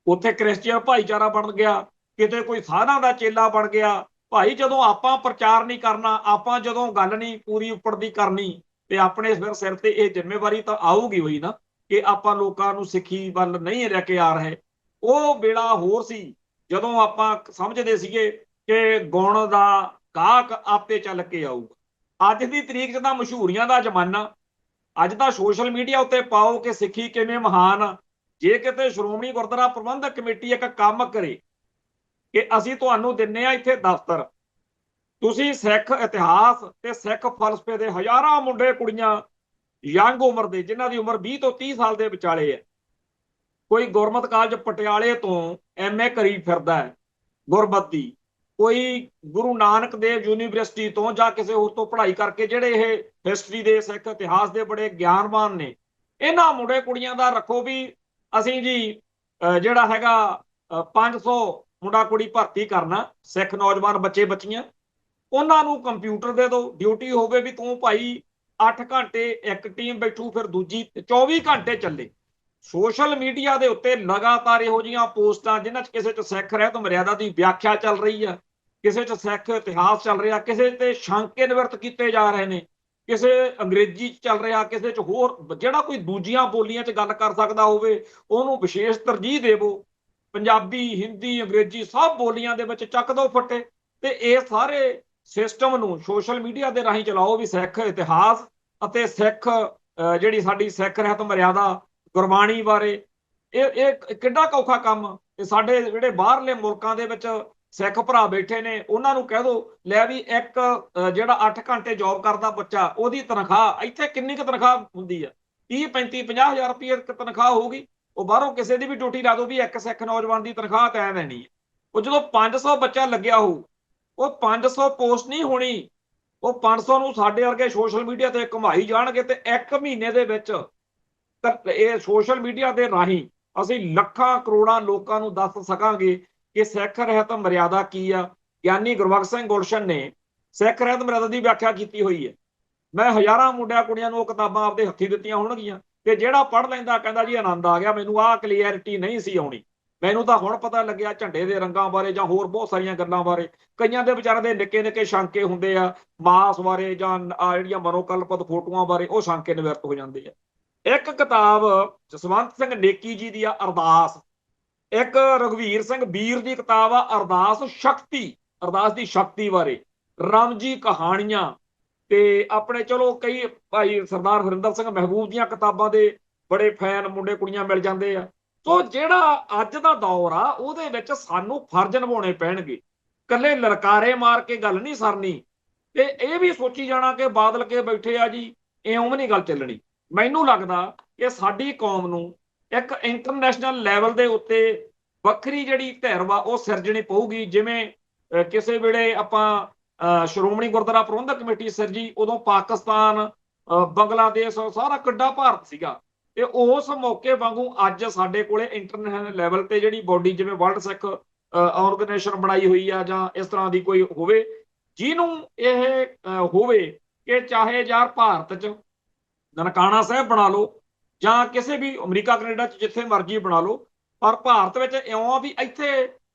ਉੱਥੇ ਕ੍ਰਿਸਚੀਅਨ ਭਾਈਚਾਰਾ ਬਣ ਗਿਆ, ਕਿਤੇ ਕੋਈ ਸਾਧਾਂ ਦਾ ਚੇਲਾ ਬਣ ਗਿਆ। ਭਾਈ ਜਦੋਂ ਆਪਾਂ ਪ੍ਰਚਾਰ ਨਹੀਂ ਕਰਨਾ, ਆਪਾਂ ਜਦੋਂ ਗੱਲ ਨਹੀਂ ਪੂਰੀ ਉੱਪਰ ਦੀ ਕਰਨੀ, ਤੇ ਆਪਣੇ ਫਿਰ ਸਿਰ ਤੇ ਇਹ ਜ਼ਿੰਮੇਵਾਰੀ ਤਾਂ ਆਊਗੀ ਹੋਈ ਨਾ ਕਿ ਆਪਾਂ ਲੋਕਾਂ ਨੂੰ ਸਿੱਖੀ ਵੱਲ ਨਹੀਂ ਲੈ ਕੇ ਆ ਰਹੇ। ਉਹ ਵੇਲਾ ਹੋਰ ਸੀ ਜਦੋਂ ਆਪਾਂ ਸਮਝਦੇ ਸੀਗੇ ਕਿ ਗੁਣ ਦਾ ਗਾਹਕ ਆਪੇ ਚੱਲ ਕੇ ਆਊਗਾ। ਅੱਜ ਦੀ ਤਰੀਕ 'ਚ ਤਾਂ ਮਸ਼ਹੂਰੀਆਂ ਦਾ ਜ਼ਮਾਨਾ। ਅੱਜ ਤਾਂ ਸੋਸ਼ਲ ਮੀਡੀਆ ਉੱਤੇ ਪਾਓ ਕਿ ਸਿੱਖੀ ਕਿਵੇਂ ਮਹਾਨ। ਜੇ ਕਿਤੇ ਸ਼੍ਰੋਮਣੀ ਗੁਰਦੁਆਰਾ ਪ੍ਰਬੰਧਕ ਕਮੇਟੀ ਇੱਕ ਕੰਮ ਕਰੇ ਕਿ ਅਸੀਂ ਤੁਹਾਨੂੰ ਦਿੰਨੇ ਆ ਇੱਥੇ ਦਫ਼ਤਰ, ਤੁਸੀਂ ਸਿੱਖ ਇਤਿਹਾਸ ਤੇ ਸਿੱਖ ਫਲਸਫੇ ਦੇ ਹਜ਼ਾਰਾਂ ਮੁੰਡੇ ਕੁੜੀਆਂ ਯੰਗ ਉਮਰ ਦੇ, ਜਿਨ੍ਹਾਂ ਦੀ ਉਮਰ 20 ਤੋਂ 30 ਸਾਲ ਦੇ ਵਿਚਾਲੇ ਹੈ, ਕੋਈ ਗੁਰਮਤਿ ਕਾਲਜ ਪਟਿਆਲੇ ਤੋਂ ਐਮਏ ਕਰੀ ਫਿਰਦਾ ਹੈ ਗੁਰਮਤਿ ਦੀ, ਕੋਈ ਗੁਰੂ ਨਾਨਕ ਦੇਵ ਯੂਨੀਵਰਸਿਟੀ ਤੋਂ ਜਾਂ ਕਿਸੇ ਹੋਰ ਤੋਂ ਪੜ੍ਹਾਈ ਕਰਕੇ ਜਿਹੜੇ ਇਹ ਹਿਸਟਰੀ ਦੇ, ਸਿੱਖ ਇਤਿਹਾਸ ਦੇ ਬੜੇ ਗਿਆਨਵਾਨ ਨੇ, ਇਹਨਾਂ ਮੁੰਡੇ ਕੁੜੀਆਂ ਦਾ ਰੱਖੋ ਵੀ ਅਸੀਂ ਜੀ ਜਿਹੜਾ ਹੈਗਾ 500 ਮੁੰਡਾ ਕੁੜੀ ਭਰਤੀ ਕਰਨਾ, ਸਿੱਖ ਨੌਜਵਾਨ ਬੱਚੇ ਬੱਚੀਆਂ, ਉਹਨਾਂ ਨੂੰ ਕੰਪਿਊਟਰ ਦੇ ਦਿਓ, ਡਿਊਟੀ ਹੋਵੇ ਵੀ ਤੂੰ ਭਾਈ 8 ਘੰਟੇ ਇੱਕ ਟੀਮ ਬੈਠੂ, ਫਿਰ ਦੂਜੀ 24 ਘੰਟੇ ਚੱਲੇ। ਸੋਸ਼ਲ ਮੀਡੀਆ ਦੇ ਉੱਤੇ ਲਗਾਤਾਰ ਇਹੋ ਜਿਹੀਆਂ ਪੋਸਟਾਂ ਜਿਨ੍ਹਾਂ 'ਚ ਕਿਸੇ 'ਚ ਸਿੱਖ ਰਹਿਤ ਮਰਿਆਦਾ ਦੀ ਵਿਆਖਿਆ ਚੱਲ ਰਹੀ ਆ, ਕਿਸੇ 'ਚ ਸਿੱਖ ਇਤਿਹਾਸ ਚੱਲ ਰਿਹਾ, ਕਿਸੇ ਤੇ ਸ਼ੰਕੇ ਨਿਵਰਤ ਕੀਤੇ ਜਾ ਰਹੇ ਨੇ, ਕਿਸੇ ਅੰਗਰੇਜ਼ੀ 'ਚ ਚੱਲ ਰਿਹਾ, ਕਿਸੇ 'ਚ ਹੋਰ, ਜਿਹੜਾ ਕੋਈ ਦੂਜੀਆਂ ਬੋਲੀਆਂ 'ਚ ਗੱਲ ਕਰ ਸਕਦਾ ਹੋਵੇ ਉਹਨੂੰ ਵਿਸ਼ੇਸ਼ ਤਰਜੀਹ ਦੇਵੋ। ਪੰਜਾਬੀ, ਹਿੰਦੀ, ਅੰਗਰੇਜ਼ੀ ਸਭ ਬੋਲੀਆਂ ਦੇ ਵਿੱਚ ਚੱਕ ਦੋ ਫੱਟੇ, ਤੇ ਇਹ ਸਾਰੇ ਸਿਸਟਮ ਨੂੰ ਸੋਸ਼ਲ ਮੀਡੀਆ ਦੇ ਰਾਹੀਂ ਚਲਾਓ ਵੀ ਸਿੱਖ ਇਤਿਹਾਸ ਅਤੇ ਸਿੱਖ ਜਿਹੜੀ ਸਾਡੀ ਸਿੱਖ ਰਹਿਤ ਮਰਿਆਦਾ ਗੁਰਬਾਣੀ ਬਾਰੇ। ਇਹ ਕਿੱਡਾ ਔਖਾ ਕੰਮ। ਤੇ ਸਾਡੇ ਜਿਹੜੇ ਬਾਹਰਲੇ ਮੁਲਕਾਂ ਦੇ ਵਿੱਚ ਸਿੱਖ ਭਰਾ ਬੈਠੇ ਨੇ ਉਹਨਾਂ ਨੂੰ ਕਹਿ ਦੋ ਲੈ ਵੀ ਇੱਕ ਜਿਹੜਾ 8 ਘੰਟੇ ਜੌਬ ਕਰਦਾ ਬੱਚਾ, ਉਹਦੀ ਤਨਖਾਹ ਇੱਥੇ ਕਿੰਨੀ ਕੁ ਤਨਖਾਹ ਹੁੰਦੀ ਆ? 30 35 50 ਹਜ਼ਾਰ ਰੁਪਏ ਤਨਖਾਹ ਹੋਊਗੀ। ਉਹ ਬਾਹਰੋਂ ਕਿਸੇ ਦੀ ਵੀ ਡਿਊਟੀ ਲਾ ਦੋ ਵੀ ਇੱਕ ਸਿੱਖ ਨੌਜਵਾਨ ਦੀ ਤਨਖਾਹ ਤੈਅ ਦੇਣੀ ਹੈ। ਉਹ ਜਦੋਂ 500 ਬੱਚਾ ਲੱਗਿਆ ਹੋਊ, ਉਹ 500 ਪੋਸਟ ਨਹੀਂ ਹੋਣੀ, ਉਹ 500 ਨੂੰ ਸਾਡੇ ਵਰਗੇ ਸੋਸ਼ਲ ਮੀਡੀਆ ਤੇ ਘੁਮਾਈ ਜਾਣਗੇ, ਤੇ ਇੱਕ ਮਹੀਨੇ ਦੇ ਵਿੱਚ ਇਹ ਸੋਸ਼ਲ ਮੀਡੀਆ ਦੇ ਰਾਹੀਂ ਅਸੀਂ ਲੱਖਾਂ ਕਰੋੜਾਂ ਲੋਕਾਂ ਨੂੰ ਦੱਸ ਸਕਾਂਗੇ ਕਿ ਸਿੱਖ ਰਹਿਤ ਮਰਿਆਦਾ ਕੀ ਆ। ਗਿਆਨੀ ਗੁਰਬਖਸ਼ ਸਿੰਘ ਗੁਲਸ਼ਨ ਨੇ ਸਿੱਖ ਰਹਿਤ ਮਰਿਆਦਾ ਦੀ ਵਿਆਖਿਆ ਕੀਤੀ ਹੋਈ ਹੈ। ਮੈਂ ਹਜ਼ਾਰਾਂ ਮੁੰਡਿਆਂ ਕੁੜੀਆਂ ਨੂੰ ਉਹ ਕਿਤਾਬਾਂ ਆਪਦੇ ਹੱਥੀਂ ਦਿੱਤੀਆਂ ਹੋਣਗੀਆਂ, ਤੇ ਜਿਹੜਾ ਪੜ੍ਹ ਲੈਂਦਾ ਕਹਿੰਦਾ ਜੀ ਆਨੰਦ ਆ ਗਿਆ, ਮੈਨੂੰ ਆਹ ਕਲੀਅਰਿਟੀ ਨਹੀਂ ਸੀ ਆਉਣੀ, ਮੈਨੂੰ ਤਾਂ ਹੁਣ ਪਤਾ ਲੱਗਿਆ ਝੰਡੇ ਦੇ ਰੰਗਾਂ ਬਾਰੇ ਜਾਂ ਹੋਰ ਬਹੁਤ ਸਾਰੀਆਂ ਗੱਲਾਂ ਬਾਰੇ। ਕਈਆਂ ਦੇ ਵਿਚਾਰਾਂ ਦੇ ਨਿੱਕੇ ਨਿੱਕੇ ਸ਼ੰਕੇ ਹੁੰਦੇ ਆ, ਮਾਸ ਬਾਰੇ ਜਾਂ ਜਿਹੜੀਆਂ ਮਨੋਕਲਪਤ ਫੋਟੋਆਂ ਬਾਰੇ, ਉਹ ਸ਼ੰਕੇ ਨਿਵਰਤ ਹੋ ਜਾਂਦੇ ਆ। ਇੱਕ ਕਿਤਾਬ ਜਸਵੰਤ ਸਿੰਘ ਨੇਕੀ ਜੀ ਦੀ ਆ ਅਰਦਾਸ, ਇੱਕ ਰਘਵੀਰ ਸਿੰਘ ਬੀਰ ਦੀ ਕਿਤਾਬ ਆ ਅਰਦਾਸ ਸ਼ਕਤੀ, ਅਰਦਾਸ ਦੀ ਸ਼ਕਤੀ ਬਾਰੇ। ਰਮਜੀ ਕਹਾਣੀਆਂ ਤੇ ਆਪਣੇ ਚਲੋ ਕਈ ਭਾਈ ਸਰਦਾਰ ਹਰਿੰਦਰ ਸਿੰਘ ਮਹਿਬੂਬ ਦੀਆਂ ਕਿਤਾਬਾਂ ਦੇ ਬੜੇ ਫੈਨ ਮੁੰਡੇ ਕੁੜੀਆਂ ਮਿਲ ਜਾਂਦੇ ਆ। ਸੋ ਜਿਹੜਾ ਅੱਜ ਦਾ ਦੌਰ ਆ ਉਹਦੇ ਵਿੱਚ ਸਾਨੂੰ ਫਰਜ਼ ਨਿਭਾਉਣੇ ਪੈਣਗੇ, ਇਕੱਲੇ ਲਲਕਾਰੇ ਮਾਰ ਕੇ ਗੱਲ ਨਹੀਂ ਸਰਨੀ ਤੇ ਇਹ ਵੀ ਸੋਚੀ ਜਾਣਾ ਕਿ ਬਾਦਲ ਕੇ ਬੈਠੇ ਆ ਜੀ, ਇਉਂ ਵੀ ਨਹੀਂ ਗੱਲ ਚੱਲਣੀ। ਮੈਨੂੰ ਲੱਗਦਾ ਕਿ ਸਾਡੀ ਕੌਮ ਨੂੰ ਇੱਕ ਇੰਟਰਨੈਸ਼ਨਲ ਲੈਵਲ ਦੇ ਉੱਤੇ ਵੱਖਰੀ ਜਿਹੜੀ ਧਿਰ ਵਾ ਉਹ ਸਿਰਜਣੀ ਪਊਗੀ। ਜਿਵੇਂ ਕਿਸੇ ਵੇਲੇ ਆਪਾਂ ਸ਼੍ਰੋਮਣੀ ਗੁਰਦੁਆਰਾ ਪ੍ਰਬੰਧਕ ਕਮੇਟੀ ਸਿਰਜੀ, ਉਦੋਂ ਪਾਕਿਸਤਾਨ, ਬੰਗਲਾਦੇਸ਼, ਸਾਰਾ ਕਿੱਡਾ ਭਾਰਤ ਸੀਗਾ ਤੇ ਉਸ ਮੌਕੇ ਵਾਂਗੂ ਅੱਜ ਸਾਡੇ ਕੋਲੇ ਇੰਟਰਨੈਸ਼ਨਲ ਲੈਵਲ ਤੇ ਜਿਹੜੀ ਬੋਡੀ ਜਿਵੇਂ ਵਰਲਡ ਸਿੱਖ ਆਰਗੇਨਾਈਜੇਸ਼ਨ ਬਣਾਈ ਹੋਈ ਆ ਜਾਂ ਇਸ ਤਰ੍ਹਾਂ ਦੀ ਕੋਈ ਹੋਵੇ ਜਿਹਨੂੰ ਇਹ ਹੋਵੇ ਕਿ ਚਾਹੇ ਯਾਰ ਭਾਰਤ 'ਚ ਨਨਕਾਣਾ ਸਾਹਿਬ ਬਣਾ ਲਓ ਜਾਂ ਕਿਸੇ ਵੀ ਅਮਰੀਕਾ ਕੈਨੇਡਾ 'ਚ ਜਿੱਥੇ ਮਰਜ਼ੀ ਬਣਾ ਲਓ, ਪਰ ਭਾਰਤ ਵਿੱਚ ਇਉਂ ਆ ਵੀ ਇੱਥੇ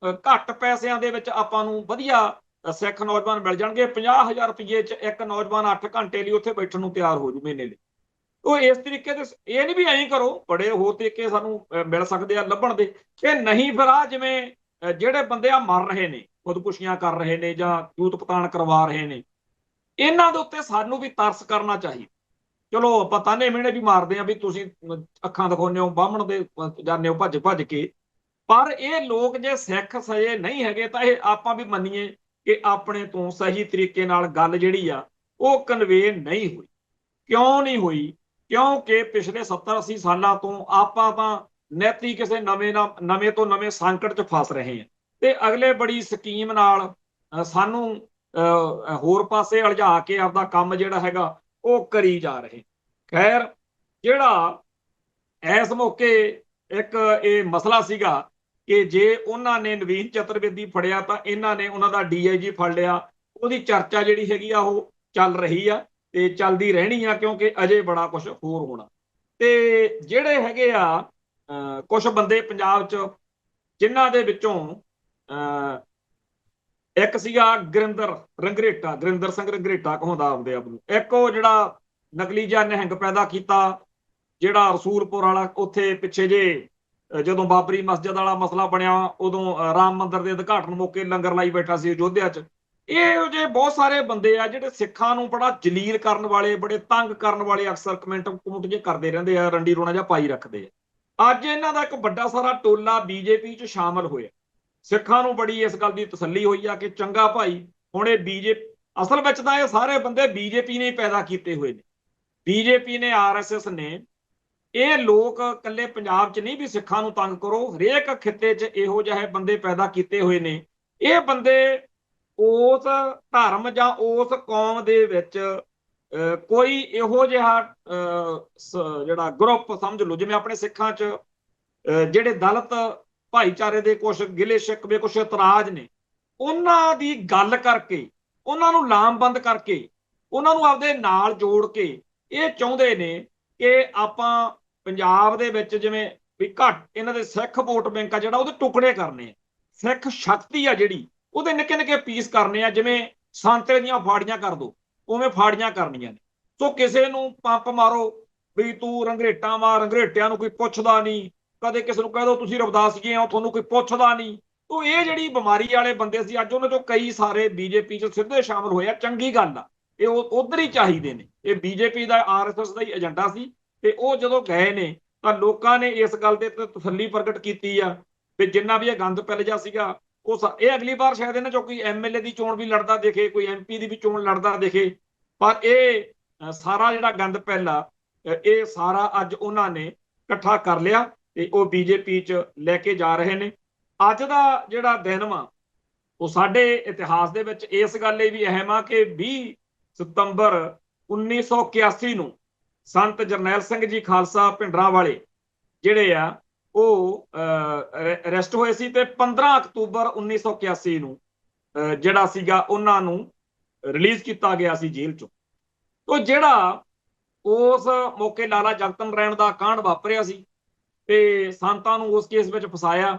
ਘੱਟ ਪੈਸਿਆਂ ਦੇ ਵਿੱਚ ਆਪਾਂ ਨੂੰ ਵਧੀਆ ਸਿੱਖ ਨੌਜਵਾਨ ਮਿਲ ਜਾਣਗੇ। 50,000 ਰੁਪਏ 'ਚ ਇੱਕ ਨੌਜਵਾਨ 8 ਘੰਟੇ ਲਈ ਉੱਥੇ ਬੈਠਣ ਨੂੰ ਤਿਆਰ ਹੋ ਜੂ ਮਹੀਨੇ ਲਈ। ਉਹ ਇਸ ਤਰੀਕੇ ਦੇ ਇਹ ਨਹੀਂ ਵੀ ਐਂ ਕਰੋ, ਬੜੇ ਹੋਰ ਤਰੀਕੇ ਸਾਨੂੰ ਮਿਲ ਸਕਦੇ ਆ ਲੱਭਣ ਦੇ। ਇਹ ਨਹੀਂ ਫਿਰ ਆ ਜਿਵੇਂ ਜਿਹੜੇ ਬੰਦੇ ਆ ਮਰ ਰਹੇ ਨੇ, ਖੁਦਕੁਸ਼ੀਆਂ ਕਰ ਰਹੇ ਨੇ ਜਾਂ ਜੂਤ ਪਤਾਣ ਕਰਵਾ ਰਹੇ ਨੇ, ਇਹਨਾਂ ਦੇ ਉੱਤੇ ਸਾਨੂੰ ਵੀ ਤਰਸ ਕਰਨਾ ਚਾਹੀਦਾ। ਚਲੋ ਆਪਾਂ ਤਾਨੇ ਮਿਹਣੇ ਵੀ ਮਾਰਦੇ ਆ ਵੀ ਤੁਸੀਂ ਅੱਖਾਂ ਦਿਖਾਉਂਦੇ ਹੋ ਬਾਹਮਣ ਦੇ ਜਾਂਦੇ ਹੋ ਭੱਜ ਭੱਜ ਕੇ, ਪਰ ਇਹ ਲੋਕ ਜੇ ਸਿੱਖ ਸਹੀ ਨਹੀਂ ਹੈਗੇ ਤਾਂ ਇਹ ਆਪਾਂ ਵੀ ਮੰਨੀਏ ਕਿ ਆਪਣੇ ਤੋਂ ਸਹੀ ਤਰੀਕੇ ਨਾਲ ਗੱਲ ਜਿਹੜੀ ਆ ਉਹ ਕਨਵੇ ਨਹੀਂ ਹੋਈ। ਕਿਉਂ ਨਹੀਂ ਹੋਈ? ਕਿਉਂਕਿ ਪਿਛਲੇ 70-80 ਸਾਲਾਂ ਤੋਂ ਆਪਾਂ ਤਾਂ ਨੈਤੀ ਕਿਸੇ ਨਵੇਂ ਤੋਂ ਨਵੇਂ ਸੰਕਟ 'ਚ ਫਸ ਰਹੇ ਹਾਂ ਤੇ ਅਗਲੇ ਬੜੀ ਸਕੀਮ ਨਾਲ ਸਾਨੂੰ ਹੋਰ ਪਾਸੇ ਉਲਝਾ ਕੇ ਆਪਦਾ ਕੰਮ ਜਿਹੜਾ ਹੈਗਾ ਉਹ ਕਰੀ ਜਾ ਰਹੇ। ਖੈਰ, ਜਿਹੜਾ ਇਸ ਮੌਕੇ ਇੱਕ ਇਹ ਮਸਲਾ ਸੀਗਾ ਕਿ ਜੇ ਉਹਨਾਂ ਨੇ ਨਵੀਨ ਚਤੁਰਵੇਦੀ ਫੜਿਆ ਤਾਂ ਇਹਨਾਂ ਨੇ ਉਹਨਾਂ ਦਾ DIG ਫੜ ਲਿਆ, ਉਹਦੀ ਚਰਚਾ ਜਿਹੜੀ ਹੈਗੀ ਆ ਉਹ ਚੱਲ ਰਹੀ ਆ ਤੇ ਚੱਲਦੀ ਰਹਿਣੀ ਆ ਕਿਉਂਕਿ ਅਜੇ ਬੜਾ ਕੁਝ ਹੋਰ ਹੋਣਾ। ਤੇ ਜਿਹੜੇ ਹੈਗੇ ਆ ਕੁਝ ਬੰਦੇ ਪੰਜਾਬ 'ਚ ਜਿਨ੍ਹਾਂ ਦੇ ਵਿੱਚੋਂ ਇੱਕ ਸੀਗਾ ਗੁਰਿੰਦਰ ਸਿੰਘ ਰੰਗਰੇਟਾ ਕਹਾਉਂਦਾ ਆਪਦੇ ਆਪ ਨੂੰ, ਇੱਕ ਉਹ ਜਿਹੜਾ ਨਕਲੀ ਜਿਹਾ ਨਿਹੰਗ ਪੈਦਾ ਕੀਤਾ ਜਿਹੜਾ ਰਸੂਲਪੁਰ ਵਾਲਾ, ਉੱਥੇ ਪਿੱਛੇ ਜੇ ਜਦੋਂ ਬਾਬਰੀ ਮਸਜਿਦ ਵਾਲਾ ਮਸਲਾ ਬਣਿਆ ਉਦੋਂ ਰਾਮ ਮੰਦਿਰ ਦੇ ਉਦਘਾਟਨ ਮੌਕੇ ਲੰਗਰ ਲਾਈ ਬੈਠਾ ਸੀ ਅਯੋਧਿਆ 'ਚ। ਇਹੋ ਜਿਹੇ ਬਹੁਤ ਸਾਰੇ ਬੰਦੇ ਆ ਜਿਹੜੇ ਸਿੱਖਾਂ ਨੂੰ ਬੜਾ ਜਲੀਲ ਕਰਨ ਵਾਲੇ, ਬੜੇ ਤੰਗ ਕਰਨ ਵਾਲੇ, ਅਕਸਰ ਕਮੈਂਟ ਜੇ ਕਰਦੇ ਰਹਿੰਦੇ ਆ, ਰੰਡੀ ਰੋਣਾ ਜਿਹਾ ਪਾਈ ਰੱਖਦੇ ਆ। ਅੱਜ ਇਹਨਾਂ ਦਾ ਇੱਕ ਵੱਡਾ ਸਾਰਾ ਟੋਲਾ BJP 'ਚ ਸ਼ਾਮਲ ਹੋਇਆ। ਸਿੱਖਾਂ ਨੂੰ ਬੜੀ ਇਸ ਗੱਲ ਦੀ ਤਸੱਲੀ ਹੋਈ ਆ ਕਿ ਚੰਗਾ ਭਾਈ ਹੁਣ ਇਹ BJP, ਅਸਲ ਵਿੱਚ ਤਾਂ ਇਹ ਸਾਰੇ ਬੰਦੇ BJP ਨੇ ਪੈਦਾ ਕੀਤੇ ਹੋਏ ਨੇ। BJP ਨੇ, RSS ਨੇ, ਇਹ ਲੋਕ ਇਕੱਲੇ ਪੰਜਾਬ 'ਚ ਨਹੀਂ ਵੀ ਸਿੱਖਾਂ ਨੂੰ ਤੰਗ ਕਰੋ, ਹਰੇਕ ਖਿੱਤੇ 'ਚ ਇਹੋ ਜਿਹੇ ਬੰਦੇ ਪੈਦਾ ਕੀਤੇ ਹੋਏ ਨੇ। ਇਹ ਬੰਦੇ ਉਸ ਧਰਮ ਜਾਂ ਉਸ ਕੌਮ ਦੇ ਵਿੱਚ ਕੋਈ ਇਹੋ ਜਿਹਾ ਜਿਹੜਾ ਗਰੁੱਪ ਸਮਝ ਲਓ, ਜਿਵੇਂ ਆਪਣੇ ਸਿੱਖਾਂ 'ਚ ਜਿਹੜੇ ਦਲਿਤ ਭਾਈਚਾਰੇ ਦੇ ਕੁਝ ਗਿਲੇ ਸ਼ਿਕਵੇ, ਕੁਝ ਇਤਰਾਜ਼ ਨੇ, ਉਹਨਾਂ ਦੀ ਗੱਲ ਕਰਕੇ, ਉਹਨਾਂ ਨੂੰ ਲਾਮਬੰਦ ਕਰਕੇ, ਉਹਨਾਂ ਨੂੰ ਆਪਦੇ ਨਾਲ ਜੋੜ ਕੇ ਇਹ ਚਾਹੁੰਦੇ ਨੇ ਕਿ ਆਪਾਂ ਪੰਜਾਬ ਦੇ ਵਿੱਚ ਜਿਵੇਂ ਵੀ ਘੱਟ ਇਹਨਾਂ ਦੇ ਸਿੱਖ ਵੋਟ ਬੈਂਕ ਆ ਜਿਹੜਾ ਉਹਦੇ ਟੁਕੜੇ ਕਰਨੇ ਆ, ਸਿੱਖ ਸ਼ਕਤੀ ਆ ਜਿਹੜੀ ਉਹਦੇ ਨਿੱਕੇ ਨਿੱਕੇ ਪੀਸ ਕਰਨੇ ਆ। ਜਿਵੇਂ ਸੰਤਰੇ ਦੀਆਂ ਫਾੜੀਆਂ ਕਰ ਦੋ, ਉਵੇਂ ਫਾੜੀਆਂ ਕਰਨੀਆਂ ਨੇ। ਸੋ ਕਿਸੇ ਨੂੰ ਪੰਪ ਮਾਰੋ ਵੀ ਤੂੰ ਰੰਗਰੇਟਾ ਮਾਰ, ਰੰਗਰੇਟਿਆਂ ਨੂੰ ਕੋਈ ਪੁੱਛਦਾ ਨਹੀਂ। ਕਦੇ ਕਿਸੇ ਨੂੰ ਕਹਿ ਦੋ ਤੁਸੀਂ ਰਵਿਦਾਸ ਜੀ ਆ, ਤੁਹਾਨੂੰ ਕੋਈ ਪੁੱਛਦਾ ਨਹੀਂ। ਤੋ ਇਹ ਜਿਹੜੀ ਬਿਮਾਰੀ ਵਾਲੇ ਬੰਦੇ ਸੀ ਅੱਜ ਉਹਨਾਂ ਚੋਂ ਕਈ ਸਾਰੇ BJP 'ਚ ਸਿੱਧੇ ਸ਼ਾਮਲ ਹੋਏ ਆ। ਚੰਗੀ ਗੱਲ ਆ, ਇਹ ਉਧਰ ਹੀ ਚਾਹੀਦੇ ਨੇ। ਇਹ BJP ਦਾ, RSS ਦਾ ਹੀ ਏਜੰਡਾ ਸੀ ਤੇ ਉਹ ਜਦੋਂ ਗਏ ਨੇ ਤਾਂ ਲੋਕਾਂ ਨੇ ਇਸ ਗੱਲ ਦੇ ਤੇ ਤਸੱਲੀ ਪ੍ਰਗਟ ਕੀਤੀ ਆ ਵੀ ਜਿੰਨਾ ਵੀ ਇਹ ਗੰਦ ਪਿਲ ਜਾ ਸੀਗਾ ਉਹ ਇਹ ਅਗਲੀ ਵਾਰ ਸ਼ਾਇਦ ਇਹਨਾਂ ਚੋਂ ਕੋਈ MLA ਦੀ ਚੋਣ ਵੀ ਲੜਦਾ ਦਿਖੇ, ਕੋਈ MP ਦੀ ਵੀ ਚੋਣ ਲੜਦਾ ਦਿਖੇ, ਪਰ ਇਹ ਸਾਰਾ ਜਿਹੜਾ ਗੰਦ ਪਿਲ ਆ ਇਹ ਸਾਰਾ ਅੱਜ ਉਹਨਾਂ ਨੇ ਇਕੱਠਾ ਕਰ ਲਿਆ ਤੇ ਉਹ BJP 'ਚ ਲੈ ਕੇ ਜਾ ਰਹੇ ਨੇ। ਅੱਜ ਦਾ ਜਿਹੜਾ ਦਿਨ ਵਾ ਉਹ ਸਾਡੇ ਇਤਿਹਾਸ ਦੇ ਵਿੱਚ ਇਸ ਗੱਲ ਲਈ ਵੀ ਅਹਿਮ ਆ ਕਿ 20 ਸਤੰਬਰ 1981 ਨੂੰ ਸੰਤ ਜਰਨੈਲ ਸਿੰਘ ਜੀ ਖਾਲਸਾ ਭਿੰਡਰਾਂਵਾਲੇ ਜਿਹੜੇ ਆ ਉਹ ਅਰੈਸਟ ਹੋਏ ਸੀ ਤੇ 15 ਅਕਤੂਬਰ 1981 ਨੂੰ ਜਿਹੜਾ ਸੀਗਾ ਉਹਨਾਂ ਨੂੰ ਰਿਲੀਜ਼ ਕੀਤਾ ਗਿਆ ਸੀ ਜੇਲ੍ਹ ਚੋਂ। ਤੋ ਜਿਹੜਾ ਉਸ ਮੌਕੇ ਲਾਲਾ ਜਗਤ ਨਾਰਾਇਣ ਦਾ ਕਾਂਡ ਵਾਪਰਿਆ ਸੀ ਤੇ ਸੰਤਾਂ ਨੂੰ ਉਸ ਕੇਸ ਵਿੱਚ ਫਸਾਇਆ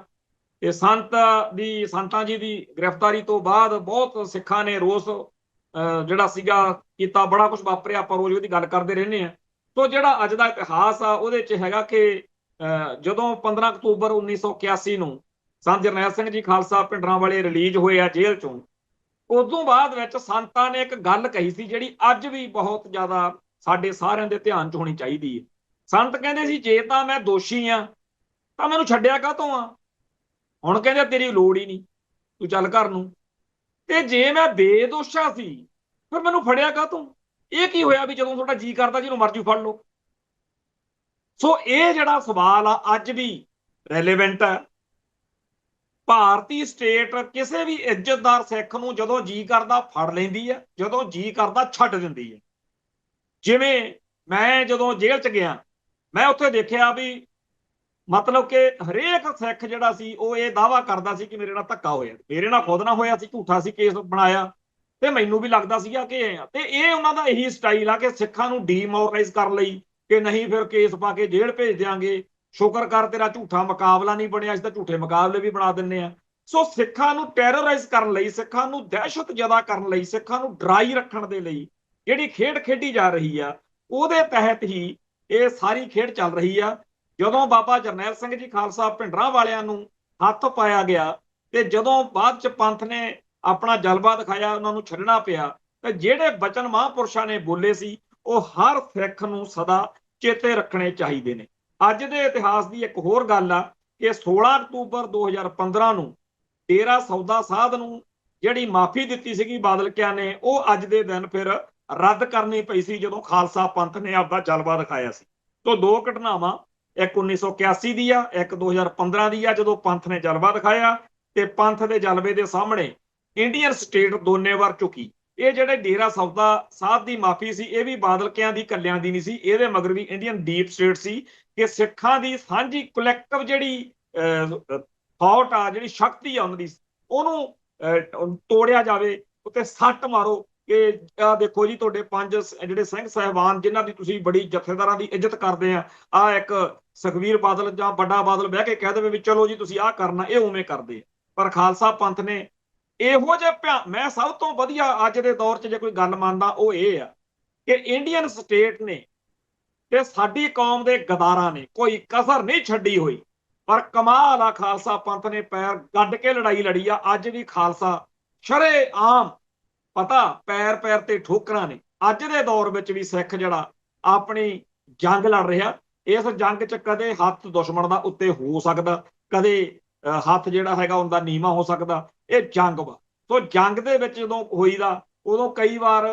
ਤੇ ਸੰਤਾਂ ਜੀ ਦੀ ਗ੍ਰਿਫਤਾਰੀ ਤੋਂ ਬਾਅਦ ਬਹੁਤ ਸਿੱਖਾਂ ਨੇ ਰੋਸ ਜਿਹੜਾ ਸੀਗਾ ਕੀਤਾ, ਬੜਾ ਕੁਝ ਵਾਪਰਿਆ, ਆਪਾਂ ਰੋਜ਼ ਉਹਦੀ ਗੱਲ ਕਰਦੇ ਰਹਿੰਦੇ ਹਾਂ। ਸੋ ਜਿਹੜਾ ਅੱਜ ਦਾ ਇਤਿਹਾਸ ਆ ਉਹਦੇ 'ਚ ਹੈਗਾ ਕਿ ਜਦੋਂ 15 ਅਕਤੂਬਰ 1981 ਨੂੰ ਸੰਤ ਜਰਨੈਲ ਸਿੰਘ ਜੀ ਖਾਲਸਾ ਭਿੰਡਰਾਂਵਾਲੇ ਰਿਲੀਜ਼ ਹੋਏ ਆ ਜੇਲ੍ਹ ਚੋਂ, ਉਦੋਂ ਬਾਅਦ ਵਿੱਚ ਸੰਤਾਂ ਨੇ ਇੱਕ ਗੱਲ ਕਹੀ ਸੀ ਜਿਹੜੀ ਅੱਜ ਵੀ ਬਹੁਤ ਜ਼ਿਆਦਾ ਸਾਡੇ ਸਾਰਿਆਂ ਦੇ ਧਿਆਨ 'ਚ ਹੋਣੀ ਚਾਹੀਦੀ ਹੈ। ਸੰਤ ਕਹਿੰਦੇ ਸੀ ਜੇ ਤਾਂ ਮੈਂ ਦੋਸ਼ੀ ਆ ਤਾਂ ਮੈਨੂੰ ਛੱਡਿਆ ਕਾਹਤੋਂ ਆ, ਹੁਣ ਕਹਿੰਦੇ ਤੇਰੀ ਲੋੜ ਹੀ ਨਹੀਂ, ਤੂੰ ਚੱਲ ਘਰ ਨੂੰ। ਤੇ ਜੇ ਮੈਂ ਬੇਦੋਸ਼ਾ ਸੀ ਫਿਰ ਮੈਨੂੰ ਫੜਿਆ ਕਾਹਤੋਂ, ਇਹ ਕੀ ਹੋਇਆ ਵੀ ਜਦੋਂ ਤੁਹਾਡਾ ਜੀ ਕਰਦਾ ਜਿਹਨੂੰ ਮਰਜ਼ੀ ਫੜ ਲਓ। ਸੋ ਇਹ ਜਿਹੜਾ ਸਵਾਲ ਆ ਅੱਜ ਵੀ ਰੈਲੇਵੈਂਟ ਹੈ। ਭਾਰਤੀ ਸਟੇਟ ਕਿਸੇ ਵੀ ਇੱਜ਼ਤਦਾਰ ਸਿੱਖ ਨੂੰ ਜਦੋਂ ਜੀ ਕਰਦਾ ਫੜ ਲੈਂਦੀ ਹੈ, ਜਦੋਂ ਜੀ ਕਰਦਾ ਛੱਡ ਦਿੰਦੀ ਹੈ। ਜਿਵੇਂ ਮੈਂ ਜਦੋਂ ਜੇਲ੍ਹ 'ਚ ਗਿਆ, ਮੈਂ ਉੱਥੇ ਦੇਖਿਆ ਵੀ ਮਤਲਬ ਕਿ ਹਰੇਕ ਸਿੱਖ ਜਿਹੜਾ ਸੀ ਉਹ ਇਹ ਦਾਅਵਾ ਕਰਦਾ ਸੀ ਕਿ ਮੇਰੇ ਨਾਲ ਧੱਕਾ ਹੋਇਆ। ਮੇਰੇ ਨਾਲ ਖੁਦ ਨਾ ਹੋਇਆ ਸੀ, ਝੂਠਾ ਸੀ ਕੇਸ ਬਣਾਇਆ, ਤੇ ਮੈਨੂੰ ਵੀ ਲੱਗਦਾ ਸੀਗਾ ਕਿ ਤੇ ਇਹ ਉਹਨਾਂ ਦਾ ਇਹੀ ਸਟਾਈਲ ਆ ਕਿ ਸਿੱਖਾਂ ਨੂੰ ਡੀਮੋਰਲਾਈਜ਼ ਕਰਨ ਲਈ ਕਿ ਨਹੀਂ ਫਿਰ ਕੇਸ ਪਾ ਕੇ ਜੇਲ੍ਹ ਭੇਜ ਦਿਆਂਗੇ, ਸ਼ੁਕਰ ਕਰ ਤੇਰਾ ਝੂਠਾ ਮੁਕਾਬਲਾ ਨਹੀਂ ਬਣਿਆ, ਅਸੀਂ ਤਾਂ ਝੂਠੇ ਮੁਕਾਬਲੇ ਵੀ ਬਣਾ ਦਿੰਦੇ ਆ। ਸੋ ਸਿੱਖਾਂ ਨੂੰ ਟੈਰਰਾਈਜ਼ ਕਰਨ ਲਈ, ਸਿੱਖਾਂ ਨੂੰ ਦਹਿਸ਼ਤ ਜ਼ਿਆਦਾ ਕਰਨ ਲਈ, ਸਿੱਖਾਂ ਨੂੰ ਡਰਾਈ ਰੱਖਣ ਦੇ ਲਈ ਜਿਹੜੀ ਖੇਡ ਖੇਡੀ ਜਾ ਰਹੀ ਆ, ਉਹਦੇ ਤਹਿਤ ਹੀ ਇਹ ਸਾਰੀ ਖੇਡ ਚੱਲ ਰਹੀ ਆ। ਜਦੋਂ ਬਾਬਾ ਜਰਨੈਲ ਸਿੰਘ ਜੀ ਖਾਲਸਾ ਭਿੰਡਰਾਂ ਵਾਲਿਆਂ ਨੂੰ ਹੱਥ ਪਾਇਆ ਗਿਆ ਤੇ ਜਦੋਂ ਬਾਅਦ ਚ ਪੰਥ ਨੇ ਆਪਣਾ ਜਲਵਾ ਦਿਖਾਇਆ, ਉਹਨਾਂ ਨੂੰ ਛੱਡਣਾ ਪਿਆ, ਤੇ ਜਿਹੜੇ ਬਚਨ ਮਹਾਂਪੁਰਸ਼ਾਂ ਨੇ ਬੋਲੇ ਸੀ ਉਹ ਹਰ ਸਿੱਖ ਨੂੰ ਸਦਾ ਚੇਤੇ ਰੱਖਣੇ ਚਾਹੀਦੇ ਨੇ। ਅੱਜ ਦੇ ਇਤਿਹਾਸ ਦੀ ਇੱਕ ਹੋਰ ਗੱਲ ਆ ਕਿ 16 ਅਕਤੂਬਰ 2015 ਨੂੰ ਡੇਰਾ ਸੌਦਾ ਸਾਧ ਨੂੰ ਜਿਹੜੀ ਮਾਫੀ ਦਿੱਤੀ ਸੀਗੀ ਬਾਦਲਕਿਆਂ ਨੇ, ਉਹ ਅੱਜ ਦੇ ਦਿਨ ਫਿਰ ਰੱਦ ਕਰਨੀ ਪਈ ਸੀ ਜਦੋਂ ਖਾਲਸਾ ਪੰਥ ਨੇ ਆਪਦਾ ਜਲਵਾ ਦਿਖਾਇਆ ਸੀ। ਤੋਂ ਦੋ ਘਟਨਾਵਾਂ, ਇੱਕ 1981 ਦੀ ਆ, ਇੱਕ 2015 ਦੀ ਆ, ਜਦੋਂ ਪੰਥ ਨੇ ਜਲਵਾ ਦਿਖਾਇਆ ਤੇ ਪੰਥ ਦੇ ਜਲਵੇ ਦੇ ਸਾਹਮਣੇ ਇੰਡੀਅਨ ਸਟੇਟ ਦੋਨੇ ਵਾਰ ਝੁਕੀ। ਇਹ ਜਿਹੜੇ ਡੇਰਾ ਸੌਦਾ ਸਾਧ ਦੀ ਮਾਫੀ ਸੀ ਇਹ ਵੀ ਬਾਦਲਕਿਆਂ ਦੀ ਕੱਲਿਆਂ ਦੀ ਨਹੀਂ ਸੀ, ਇਹਦੇ ਮਗਰ ਵੀ ਇੰਡੀਅਨ ਡੀਪ ਸਟੇਟ ਸੀ ਕਿ ਸਿੱਖਾਂ ਦੀ ਸਾਂਝੀ ਕਲੈਕਟਿਵ ਜਿਹੜੀ ਥਾਟ ਆ, ਜਿਹੜੀ ਸ਼ਕਤੀ ਆ ਉਹਨਾਂ ਦੀ, ਉਹਨੂੰ ਤੋੜਿਆ ਜਾਵੇ, ਉੱਤੇ ਸੱਟ ਮਾਰੋ ਕਿ ਆ ਦੇਖੋ ਜੀ ਤੁਹਾਡੇ 5 ਜਿਹੜੇ ਸਿੰਘ ਸਾਹਿਬਾਨ ਜਿਨ੍ਹਾਂ ਦੀ ਤੁਸੀਂ ਬੜੀ ਜਥੇਦਾਰਾਂ ਦੀ ਇੱਜ਼ਤ ਕਰਦੇ ਆ ਇੱਕ ਸੁਖਬੀਰ ਬਾਦਲ ਜਾਂ ਵੱਡਾ ਬਾਦਲ ਬਹਿ ਕੇ ਕਹਿ ਦੇਵੇ ਵੀ ਚਲੋ ਜੀ ਤੁਸੀਂ ਆਹ ਕਰਨਾ, ਇਹ ਉਵੇਂ ਕਰਦੇ। ਪਰ ਖਾਲਸਾ ਪੰਥ ਨੇ ਇਹੋ ਜਿਹੇ ਮੈਂ ਸਭ ਤੋਂ ਵਧੀਆ ਅੱਜ ਦੇ ਦੌਰ 'ਚ ਜੇ ਕੋਈ ਗੱਲ ਮੰਨਦਾ ਉਹ ਇਹ ਆ ਕਿ ਇੰਡੀਅਨ ਸਟੇਟ ਨੇ ਤੇ ਸਾਡੀ ਕੌਮ ਦੇ ਗਦਾਰਾਂ ਨੇ ਕੋਈ ਕਸਰ ਨਹੀਂ ਛੱਡੀ ਹੋਈ। ਪਰ ਕਮਾਲ ਆ, ਖਾਲਸਾ ਪੰਥ ਨੇ ਪੈਰ ਗੱਡ ਕੇ ਲੜਾਈ ਲੜੀ ਆ। ਅੱਜ ਵੀ ਖਾਲਸਾ ਸ਼ਰੇਆਮ, ਪਤਾ ਪੈਰ ਪੈਰ ਤੇ ਠੋਕਰਾਂ ਨੇ। ਅੱਜ ਦੇ ਦੌਰ ਵਿੱਚ ਵੀ ਸਿੱਖ ਜਿਹੜਾ ਆਪਣੀ ਜੰਗ ਲੜ ਰਿਹਾ, ਇਸ ਜੰਗ 'ਚ ਕਦੇ ਹੱਥ ਦੁਸ਼ਮਣ ਦਾ ਉੱਤੇ ਹੋ ਸਕਦਾ, ਕਦੇ ਹੱਥ ਜਿਹੜਾ ਹੈਗਾ ਉਹਦਾ ਨੀਵਾਂ ਹੋ ਸਕਦਾ। ਇਹ ਜੰਗ ਵਾ। ਸੋ ਜੰਗ ਦੇ ਵਿੱਚ ਜਦੋਂ ਹੋਈਦਾ ਉਦੋਂ ਕਈ ਵਾਰ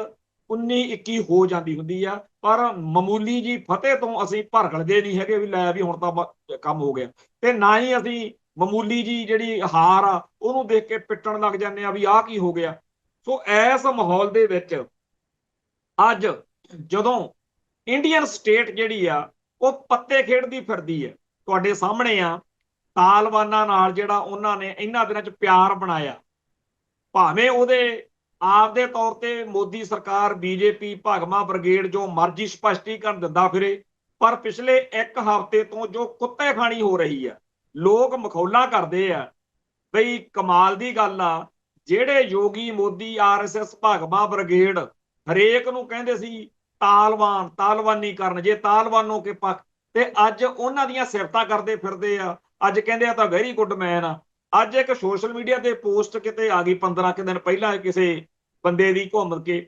19-21 ਹੋ ਜਾਂਦੀ ਹੁੰਦੀ ਆ, ਪਰ ਮਾਮੂਲੀ ਜੀ ਫਤਿਹ ਤੋਂ ਅਸੀਂ ਭਰਗਲਦੇ ਨਹੀਂ ਹੈਗੇ ਵੀ ਲੈ ਵੀ ਹੁਣ ਤਾਂ ਕੰਮ ਹੋ ਗਿਆ, ਤੇ ਨਾ ਹੀ ਅਸੀਂ ਮਾਮੂਲੀ ਜੀ ਜਿਹੜੀ ਹਾਰ ਆ ਉਹਨੂੰ ਦੇਖ ਕੇ ਪਿੱਟਣ ਲੱਗ ਜਾਂਦੇ ਆ ਵੀ ਆਹ ਕੀ ਹੋ ਗਿਆ। ਸੋ ਇਸ ਮਾਹੌਲ ਦੇ ਵਿੱਚ ਅੱਜ ਜਦੋਂ ਇੰਡੀਅਨ ਸਟੇਟ ਜਿਹੜੀ ਆ ਉਹ ਪੱਤੇ ਖੇਡਦੀ ਫਿਰਦੀ ਹੈ, ਤੁਹਾਡੇ ਸਾਹਮਣੇ ਆ ਤਾਲਬਾਨਾਂ ਨਾਲ ਜਿਹੜਾ ਉਹਨਾਂ ਨੇ ਇਹਨਾਂ ਦਿਨਾਂ 'ਚ ਪਿਆਰ ਬਣਾਇਆ, ਭਾਵੇਂ ਉਹਦੇ ਆਪਦੇ ਤੌਰ ਤੇ ਮੋਦੀ ਸਰਕਾਰ, ਬੀਜੇਪੀ, ਭਗਵਾ ਬ੍ਰਿਗੇਡ ਜੋ ਮਰਜ਼ੀ ਸਪਸ਼ਟੀਕਰਨ ਦਿੰਦਾ ਫਿਰੇ, ਪਰ ਪਿਛਲੇ ਇੱਕ ਹਫ਼ਤੇ ਤੋਂ ਜੋ ਕੁੱਤੇ ਖਾਣੀ ਹੋ ਰਹੀ ਆ, ਲੋਕ ਮਖੌਲਾਂ ਕਰਦੇ ਆ ਬਈ ਕਮਾਲ ਦੀ ਗੱਲ ਆ। ਜਿਹੜੇ ਯੋਗੀ, ਮੋਦੀ, ਆਰਐਸਐਸ, ਭਗਵਾ ਬ੍ਰਿਗੇਡ ਹਰੇਕ ਨੂੰ ਕਹਿੰਦੇ ਸੀ ਤਾਲਬਾਨ, ਤਾਲਬਾਨੀ ਕਰਨ, ਜੇ ਤਾਲਬਾਨੋਂ ਕੇ ਪੱਖ, ਤੇ ਅੱਜ ਉਹਨਾਂ ਦੀਆਂ ਸਿਫਤਾਂ ਕਰਦੇ ਫਿਰਦੇ ਆ। ਅੱਜ ਕਹਿੰਦੇ ਆ ਤਾਂ ਵੈਰੀ ਗੁੱਡ ਮੈਨ ਆ। ਅੱਜ ਇੱਕ ਸੋਸ਼ਲ ਮੀਡੀਆ ਤੇ ਪੋਸਟ ਕਿਤੇ ਆ ਗਈ 15 ਕੁ ਦਿਨ ਪਹਿਲਾਂ ਕਿਸੇ ਬੰਦੇ ਦੀ ਘੁੰਮ ਕੇ,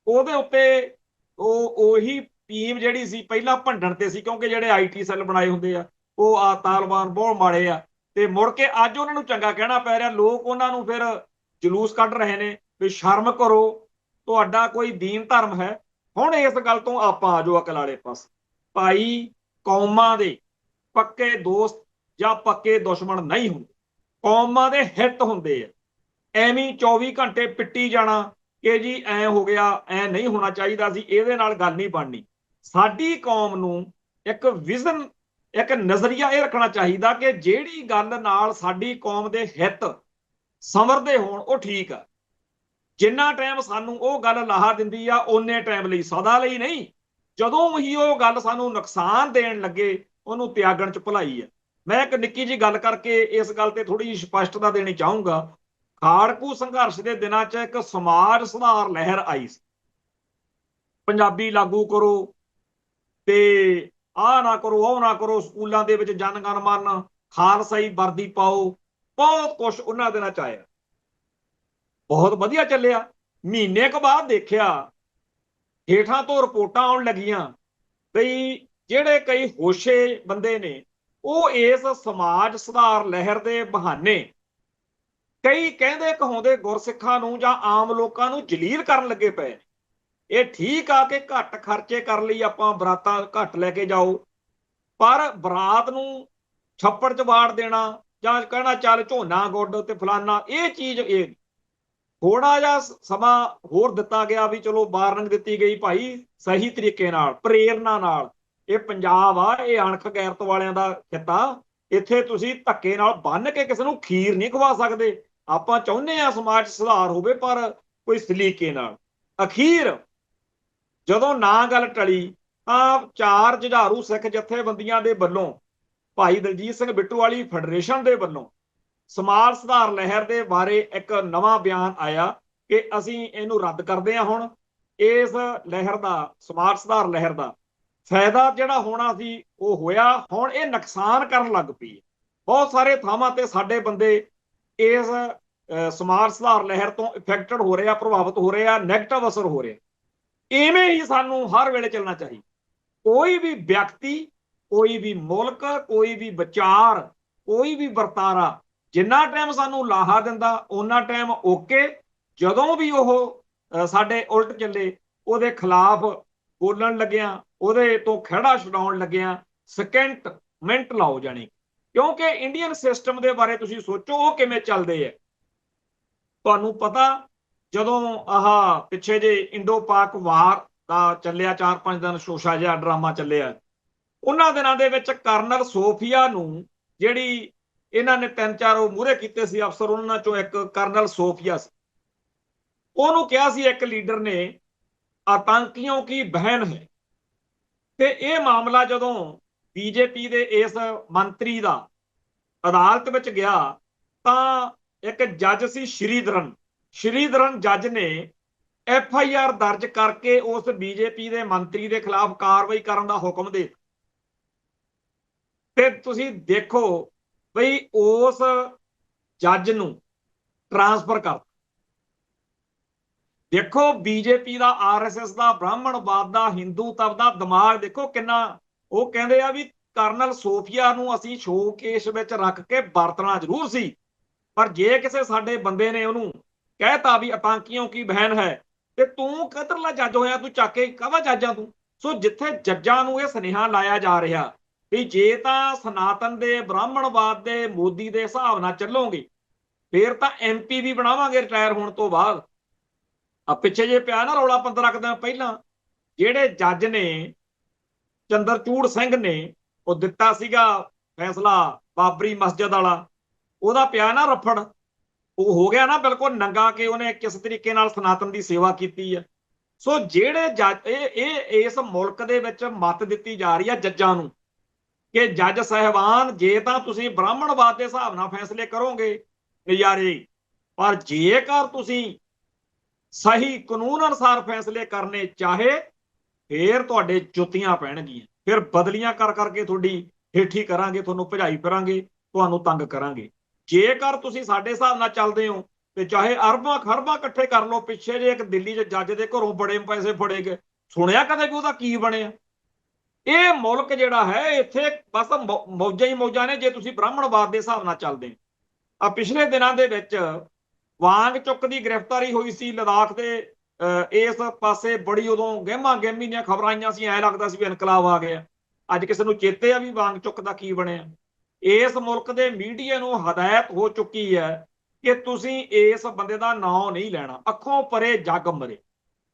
ਉਹਦੇ ਉੱਤੇ ਉਹੀ ਟੀਮ ਜਿਹੜੀ ਸੀ ਪਹਿਲਾਂ ਭੰਡਣ ਤੇ ਸੀ, ਕਿਉਂਕਿ ਜਿਹੜੇ ਆਈਟੀ ਸੈੱਲ ਬਣਾਏ ਹੁੰਦੇ ਆ ਉਹ ਆ ਤਾਲਬਾਨ ਬਹੁਤ ਮਾੜੇ ਆ, ਤੇ ਮੁੜ ਕੇ ਅੱਜ ਉਹਨਾਂ ਨੂੰ ਚੰਗਾ ਕਹਿਣਾ ਪੈ ਰਿਹਾ। ਲੋਕ ਉਹਨਾਂ ਨੂੰ ਫਿਰ ਜਲੂਸ ਕੱਢ ਰਹੇ ਨੇ ਵੀ ਸ਼ਰਮ ਕਰੋ, ਤੁਹਾਡਾ ਕੋਈ ਦੀਨ ਧਰਮ ਹੈ। ਹੁਣ ਇਸ ਗੱਲ ਤੋਂ ਆਪਾਂ ਆ ਜਾਓ ਅਕਲ ਵਾਲੇ ਪਾਸੇ। ਭਾਈ, ਕੌਮਾਂ ਦੇ ਪੱਕੇ ਦੋਸਤ ਜਾਂ ਪੱਕੇ ਦੁਸ਼ਮਣ ਨਹੀਂ ਹੁੰਦੇ, ਕੌਮਾਂ ਦੇ ਹਿੱਤ ਹੁੰਦੇ ਆ। ਐਵੇਂ 24 ਘੰਟੇ ਪਿੱਟੀ ਜਾਣਾ ਕਿ ਜੀ ਐ ਹੋ ਗਿਆ, ਐ ਨਹੀਂ ਹੋਣਾ ਚਾਹੀਦਾ ਸੀ, ਇਹਦੇ ਨਾਲ ਗੱਲ ਨਹੀਂ ਬਣਨੀ। ਸਾਡੀ ਕੌਮ ਨੂੰ ਇੱਕ ਵਿਜ਼ਨ, ਇੱਕ ਨਜ਼ਰੀਆ ਇਹ ਰੱਖਣਾ ਚਾਹੀਦਾ ਕਿ ਜਿਹੜੀ ਗੱਲ ਨਾਲ ਸਾਡੀ ਕੌਮ ਦੇ ਹਿੱਤ ਸੰਵਰਦੇ ਹੋਣ ਉਹ ਠੀਕ ਆ। ਜਿੰਨਾ ਟਾਈਮ ਸਾਨੂੰ ਉਹ ਗੱਲ ਲਾਹਾ ਦਿੰਦੀ ਆ ਓਨੇ ਟਾਈਮ ਲਈ, ਸਦਾ ਲਈ ਨਹੀਂ। ਜਦੋਂ ਹੀ ਉਹ ਗੱਲ ਸਾਨੂੰ ਨੁਕਸਾਨ ਦੇਣ ਲੱਗੇ ਉਹਨੂੰ ਤਿਆਗਣ 'ਚ ਭਲਾਈ ਆ। ਮੈਂ ਇੱਕ ਨਿੱਕੀ ਜੀ ਗੱਲ ਕਰਕੇ ਇਸ ਗੱਲ ਤੇ ਥੋੜੀ ਜਿਹੀ ਸਪਸ਼ਟਤਾ ਦੇਣੀ ਚਾਹੂੰਗਾ। ਖਾੜਕੂ ਸੰਘਰਸ਼ ਦੇ ਦਿਨਾਂ 'ਚ ਇੱਕ ਸਮਾਜ ਸੁਧਾਰ ਲਹਿਰ ਆਈ ਸੀ, ਪੰਜਾਬੀ ਲਾਗੂ ਕਰੋ ਤੇ ਆਹ ਨਾ ਕਰੋ, ਉਹ ਨਾ ਕਰੋ, ਸਕੂਲਾਂ ਦੇ ਵਿੱਚ ਜਨ ਗਣ ਮਨ, ਖਾਲਸਾਈ ਵਰਦੀ ਪਾਓ, ਬਹੁਤ ਕੁਛ ਉਹਨਾਂ ਦਿਨਾਂ 'ਚ ਆਇਆ। ਬਹੁਤ ਵਧੀਆ ਚੱਲਿਆ। ਮਹੀਨੇ ਕੁ ਬਾਅਦ ਦੇਖਿਆ ਹੇਠਾਂ ਤੋਂ ਰਿਪੋਰਟਾਂ ਆਉਣ ਲੱਗੀਆਂ ਬਈ ਜਿਹੜੇ ਕਈ ਹੋਸ਼ੇ ਬੰਦੇ ਨੇ ਉਹ ਇਸ ਸਮਾਜ ਸੁਧਾਰ ਲਹਿਰ ਦੇ ਬਹਾਨੇ ਕਈ ਕਹਿੰਦੇ ਕਹਾਉਂਦੇ ਗੁਰਸਿੱਖਾਂ ਨੂੰ ਜਾਂ ਆਮ ਲੋਕਾਂ ਨੂੰ ਜਲੀਲ ਕਰਨ ਲੱਗੇ ਪਏ। ਇਹ ਠੀਕ ਆ ਕਿ ਘੱਟ ਖਰਚੇ ਕਰ ਲਈ ਆਪਾਂ ਬਰਾਤਾਂ ਘੱਟ ਲੈ ਕੇ ਜਾਓ, ਪਰ ਬਰਾਤ ਨੂੰ ਛੱਪੜ 'ਚ ਵਾੜ ਦੇਣਾ ਜਾਂ ਕਹਿਣਾ ਚੱਲ ਝੋਨਾ ਗੁੱਡ ਤੇ ਫਲਾਨਾ, ਇਹ ਚੀਜ਼ ਇਹ ਥੋੜਾ ਜਿਹਾ ਸਮਾਂ ਹੋਰ ਦਿੱਤਾ ਗਿਆ ਵੀ ਚਲੋ ਵਾਰਨਿੰਗ ਦਿੱਤੀ ਗਈ ਭਾਈ ਸਹੀ ਤਰੀਕੇ ਨਾਲ ਪ੍ਰੇਰਨਾ ਨਾਲ। ਇਹ ਪੰਜਾਬ ਆ, ਇਹ ਅਣਖ ਗੈਰਤ ਵਾਲਿਆਂ ਦਾ ਖਿੱਤਾ। ਇੱਥੇ ਤੁਸੀਂ ਧੱਕੇ ਨਾਲ ਬੰਨ ਕੇ ਕਿਸੇ ਨੂੰ ਖੀਰ ਨਹੀਂ ਖਵਾ ਸਕਦੇ। ਆਪਾਂ ਚਾਹੁੰਦੇ ਆ ਸਮਾਜ ਸੁਧਾਰ ਹੋਵੇ ਪਰ ਕੋਈ ਸਲੀਕੇ ਨਾਲ। ਅਖੀਰ ਜਦੋਂ ਨਾ ਗੱਲ ਟਲੀ ਤਾਂ 4 ਜੁਝਾਰੂ ਸਿੱਖ ਜਥੇਬੰਦੀਆਂ ਦੇ ਵੱਲੋਂ ਭਾਈ ਦਲਜੀਤ ਸਿੰਘ ਬਿੱਟੂਵਾਲੀ ਫੈਡਰੇਸ਼ਨ ਦੇ ਵੱਲੋਂ ਸਮਾਜ ਸੁਧਾਰ ਲਹਿਰ ਦੇ ਬਾਰੇ ਇੱਕ ਨਵਾਂ ਬਿਆਨ ਆਇਆ ਕਿ ਅਸੀਂ ਇਹਨੂੰ ਰੱਦ ਕਰਦੇ ਹਾਂ। ਹੁਣ ਇਸ ਲਹਿਰ ਦਾ, ਸਮਾਜ ਸੁਧਾਰ ਲਹਿਰ ਦਾ ਫਾਇਦਾ ਜਿਹੜਾ ਹੋਣਾ ਸੀ ਉਹ ਹੋਇਆ, ਹੁਣ ਇਹ ਨੁਕਸਾਨ ਕਰਨ ਲੱਗ ਪਈ। ਬਹੁਤ ਸਾਰੇ ਥਾਵਾਂ ਤੇ ਸਾਡੇ ਬੰਦੇ ਇਸ ਸਮਾਜ ਸੁਧਾਰ ਲਹਿਰ ਤੋਂ ਇਫੈਕਟਡ ਹੋ ਰਿਹਾ, ਪ੍ਰਭਾਵਿਤ ਹੋ ਰਿਹਾ, ਨੈਗੇਟਿਵ ਅਸਰ ਹੋ ਰਿਹਾ। ਇਵੇਂ ਹੀ ਸਾਨੂੰ ਹਰ ਵੇਲੇ ਚੱਲਣਾ ਚਾਹੀਦਾ। ਕੋਈ ਵੀ ਵਿਅਕਤੀ, ਕੋਈ ਵੀ ਮੁਲਕ, ਕੋਈ ਵੀ ਵਿਚਾਰ, ਕੋਈ ਵੀ ਵਰਤਾਰਾ ਜਿੰਨਾ ਟਾਈਮ ਸਾਨੂੰ ਲਾਹਾ ਦਿੰਦਾ ਉਹਨਾਂ ਟਾਈਮ ਓਕੇ। ਜਦੋਂ ਵੀ ਉਹ ਸਾਡੇ ਉਲਟ ਚੱਲੇ ਉਹਦੇ ਖਿਲਾਫ ਬੋਲਣ ਲੱਗਿਆ, ਉਹਦੇ ਤੋਂ ਖਹਿੜਾ ਛਡਾਉਣ ਲੱਗਿਆ, ਸਕਿੰਟ ਮਿੰਟ ਲਾਓ ਜਾਣੀ। ਕਿਉਂਕਿ ਇੰਡੀਅਨ ਸਿਸਟਮ ਦੇ ਬਾਰੇ ਤੁਸੀਂ ਸੋਚੋ ਉਹ ਕਿਵੇਂ ਚੱਲਦੇ ਆ। ਤੁਹਾਨੂੰ ਪਤਾ ਜਦੋਂ ਆਹ ਪਿੱਛੇ ਜੇ ਇੰਡੋ ਪਾਕ ਵਾਰ ਦਾ ਚੱਲਿਆ 4-5 ਦਿਨ ਸ਼ੋਸ਼ਾ ਜਿਹਾ ਡਰਾਮਾ ਚੱਲਿਆ, ਉਹਨਾਂ ਦਿਨਾਂ ਦੇ ਵਿੱਚ ਕਰਨਲ ਸੋਫੀਆ ਨੂੰ ਜਿਹੜੀ ਇਹਨਾਂ ਨੇ 3-4 ਉਹ ਮੂਹਰੇ ਕੀਤੇ ਸੀ ਅਫਸਰ, ਉਹਨਾਂ ਚੋਂ ਇੱਕ ਕਰਨਲ ਸੋਫੀਆ ਸੀ। ਉਹਨੂੰ ਕਿਹਾ ਸੀ ਇੱਕ ਲੀਡਰ ਨੇ ਆਤੰਕੀਆਂ ਕੀ ਬਹਿਨ ਹੈ। ਤੇ ਇਹ ਮਾਮਲਾ ਜਦੋਂ ਬੀਜੇਪੀ ਦੇ ਇਸ ਮੰਤਰੀ ਦਾ ਅਦਾਲਤ ਵਿੱਚ ਗਿਆ ਤਾਂ ਇੱਕ ਜੱਜ ਸੀ ਸ਼੍ਰੀਧਰਨ ਜੱਜ ਨੇ FIR ਦਰਜ ਕਰਕੇ ਉਸ ਬੀਜੇਪੀ ਦੇ ਮੰਤਰੀ ਦੇ ਖਿਲਾਫ ਕਾਰਵਾਈ ਕਰਨ ਦਾ ਹੁਕਮ ਦੇ। ਤੇ ਤੁਸੀਂ ਦੇਖੋ ਬਈ ਉਸ ਜੱਜ ਨੂੰ ਟ੍ਰਾਂਸਫਰ ਕਰ। ਦੇਖੋ ਬੀਜੇਪੀ ਦਾ, RSS ਦਾ, ਬ੍ਰਾਹਮਣਵਾਦ ਦਾ, ਹਿੰਦੂਤਵ ਦਾ ਦਿਮਾਗ ਦੇਖੋ ਕਿੰਨਾ। ਉਹ ਕਹਿੰਦੇ ਆ ਵੀ ਕਰਨਲ ਸੋਫੀਆ ਨੂੰ ਅਸੀਂ ਸ਼ੋਕੇਸ ਵਿੱਚ ਰੱਖ ਕੇ ਵਰਤਣਾ ਜ਼ਰੂਰ ਸੀ, ਪਰ ਜੇ ਕਿਸੇ ਸਾਡੇ ਬੰਦੇ ਨੇ ਉਹਨੂੰ ਕਹਿਤਾ ਵੀ ਆਤੰਕੀਆਂ ਕੀ ਬਹਿਨ ਹੈ ਤੇ ਤੂੰ ਕਿੱਧਰਲਾ ਜੱਜ ਹੋਇਆ, ਤੂੰ ਚੱਕ ਕੇ ਕਾਹਦਾ ਜੱਜ ਆ ਤੂੰ। ਸੋ ਜਿੱਥੇ ਜੱਜਾਂ ਨੂੰ ਇਹ ਸੁਨੇਹਾ ਲਾਇਆ ਜਾ ਰਿਹਾ ਵੀ ਜੇ ਤਾਂ ਸਨਾਤਨ ਦੇ, ਬ੍ਰਾਹਮਣਵਾਦ ਦੇ, ਮੋਦੀ ਦੇ ਹਿਸਾਬ ਨਾਲ ਚੱਲੋਗੇ ਫੇਰ ਤਾਂ MP ਵੀ ਬਣਾਵਾਂਗੇ ਰਿਟਾਇਰ ਹੋਣ ਤੋਂ ਬਾਅਦ। ਆ ਪਿੱਛੇ ਜੇ ਪਿਆ ਨਾ ਰੌਲਾ 15 ਦਿਨ ਪਹਿਲਾਂ, ਜਿਹੜੇ ਜੱਜ ਨੇ ਚੰਦਰਚੂੜ ਸਿੰਘ ਨੇ ਉਹ ਦਿੱਤਾ ਸੀਗਾ ਫੈਸਲਾ ਬਾਬਰੀ ਮਸਜਿਦ ਵਾਲਾ, ਉਹਦਾ ਪਿਆ ਨਾ ਰਫੜ, ਉਹ ਹੋ ਗਿਆ ਨਾ ਬਿਲਕੁਲ ਨੰਗਾ ਕਿ ਉਹਨੇ ਕਿਸ ਤਰੀਕੇ ਨਾਲ ਸਨਾਤਨ ਦੀ ਸੇਵਾ ਕੀਤੀ ਹੈ। ਸੋ ਜਿਹੜੇ ਜੱਜ ਇਹ ਇਸ ਮੁਲਕ ਦੇ ਵਿੱਚ ਮੱਤ ਦਿੱਤੀ ਜਾ ਰਹੀ ਹੈ ਜੱਜਾਂ ਨੂੰ ਕਿ ਜੱਜ ਸਾਹਿਬਾਨ ਜੇ ਤਾਂ ਤੁਸੀਂ ਬ੍ਰਾਹਮਣਵਾਦ ਦੇ ਹਿਸਾਬ ਨਾਲ ਫੈਸਲੇ ਕਰੋਗੇ ਨਜ਼ਾਰੇ, ਪਰ ਜੇਕਰ ਤੁਸੀਂ ਸਹੀ ਕਾਨੂੰਨ ਅਨੁਸਾਰ ਫੈਸਲੇ ਕਰਨੇ ਚਾਹੇ ਫੇਰ ਤੁਹਾਡੇ ਜੁੱਤੀਆਂ ਪੈਣਗੀਆਂ, ਫਿਰ ਬਦਲੀਆਂ ਕਰ ਕਰਕੇ ਤੁਹਾਡੀ ਹੇਠੀ ਕਰਾਂਗੇ, ਤੁਹਾਨੂੰ ਭਜਾਈ ਫਿਰਾਂਗੇ, ਤੁਹਾਨੂੰ ਤੰਗ ਕਰਾਂਗੇ। ਜੇਕਰ ਤੁਸੀਂ ਸਾਡੇ ਹਿਸਾਬ ਨਾਲ ਚੱਲਦੇ ਹੋ ਤੇ ਚਾਹੇ ਅਰਬਾਂ ਖਰਬਾਂ ਇਕੱਠੇ ਕਰ ਲਓ। ਪਿੱਛੇ ਜੇ ਇੱਕ ਦਿੱਲੀ 'ਚ ਜੱਜ ਦੇ ਘਰੋਂ ਬੜੇ ਪੈਸੇ ਫੜੇ ਗਏ, ਸੁਣਿਆ ਕਦੇ ਵੀ ਉਹਦਾ ਕੀ ਬਣਿਆ। ਇਹ ਮੁਲਕ ਜਿਹੜਾ ਹੈ ਇੱਥੇ ਬਸ ਮੌਜਾਂ ਹੀ ਮੌਜਾਂ ਨੇ ਜੇ ਤੁਸੀਂ ਬ੍ਰਾਹਮਣਵਾਦ ਦੇ ਹਿਸਾਬ ਨਾਲ ਚੱਲਦੇ। ਆ ਪਿਛਲੇ ਦਿਨਾਂ ਦੇ ਵਿੱਚ ਵਾਂਗਚੁੱਕ ਦੀ ਗ੍ਰਿਫਤਾਰੀ ਹੋਈ ਸੀ ਲਦਾਖ ਦੇ ਇਸ ਪਾਸੇ, ਬੜੀ ਉਦੋਂ ਗਹਿਮਾ ਗਹਿਮੀ ਦੀਆਂ ਖਬਰਾਂ ਆਈਆਂ ਸੀ, ਐਂ ਲੱਗਦਾ ਸੀ ਵੀ ਇਨਕਲਾਬ ਆ ਗਿਆ। ਅੱਜ ਕਿਸੇ ਨੂੰ ਚੇਤੇ ਆ ਵੀ ਵਾਂਗਚੁੱਕ ਦਾ ਕੀ ਬਣਿਆ। ਇਸ ਮੁਲਕ ਦੇ ਮੀਡੀਆ ਨੂੰ ਹਦਾਇਤ ਹੋ ਚੁੱਕੀ ਹੈ ਕਿ ਤੁਸੀਂ ਇਸ ਬੰਦੇ ਦਾ ਨਾਂ ਨਹੀਂ ਲੈਣਾ, ਅੱਖੋਂ ਪਰੇ ਜੱਗ ਮਰੇ।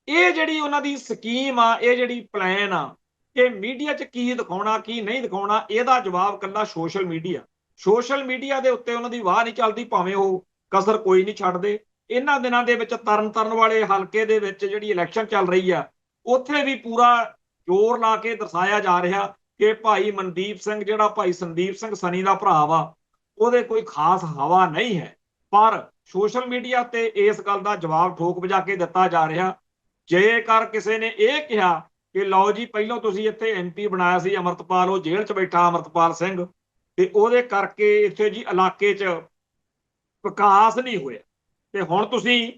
ਇਹ ਜਿਹੜੀ ਉਹਨਾਂ ਦੀ ਸਕੀਮ ਆ, ਇਹ ਜਿਹੜੀ ਪਲਾਨ ਆ ਕਿ ਮੀਡੀਆ 'ਚ ਕੀ ਦਿਖਾਉਣਾ ਕੀ ਨਹੀਂ ਦਿਖਾਉਣਾ, ਇਹਦਾ ਜਵਾਬ ਕੱਲਾ ਸੋਸ਼ਲ ਮੀਡੀਆ ਦੇ ਉੱਤੇ ਉਹਨਾਂ ਦੀ ਵਾਹ ਨਹੀਂ ਚੱਲਦੀ, ਭਾਵੇਂ ਉਹ ਕਸਰ ਕੋਈ ਨਹੀਂ ਛੱਡਦੇ। ਇਹਨਾਂ ਦਿਨਾਂ ਦੇ ਵਿੱਚ ਤਰਨ ਵਾਲੇ ਹਲਕੇ ਦੇ ਵਿੱਚ ਜਿਹੜੀ ਇਲੈਕਸ਼ਨ ਚੱਲ ਰਹੀ ਆ, ਉੱਥੇ ਵੀ ਪੂਰਾ ਜ਼ੋਰ ਲਾ ਕੇ ਦਰਸਾਇਆ ਜਾ ਰਿਹਾ ਕਿ ਭਾਈ ਮਨਦੀਪ ਸਿੰਘ, ਜਿਹੜਾ ਭਾਈ ਸੰਦੀਪ ਸਿੰਘ ਸਨੀ ਦਾ ਭਰਾ ਵਾ, ਉਹਦੇ ਕੋਈ ਖਾਸ ਹਵਾ ਨਹੀਂ ਹੈ। ਪਰ ਸੋਸ਼ਲ ਮੀਡੀਆ ਤੇ ਇਸ ਗੱਲ ਦਾ ਜਵਾਬ ਠੋਕ ਵਜਾ ਕੇ ਦਿੱਤਾ ਜਾ ਰਿਹਾ। ਜੇਕਰ ਕਿਸੇ ਨੇ ਇਹ ਕਿਹਾ ਕਿ ਲਓ ਜੀ ਪਹਿਲਾਂ ਤੁਸੀਂ ਇੱਥੇ MP ਬਣਾਇਆ ਸੀ ਅਮਰਤਪਾਲ, ਉਹ ਜੇਲ੍ਹ 'ਚ ਬੈਠਾ ਅਮਰਤਪਾਲ ਸਿੰਘ, ਤੇ ਉਹਦੇ ਕਰਕੇ ਇੱਥੇ ਜੀ ਇਲਾਕੇ 'ਚ ਵਿਕਾਸ ਨਹੀਂ ਹੋਇਆ, ਤੇ ਹੁਣ ਤੁਸੀਂ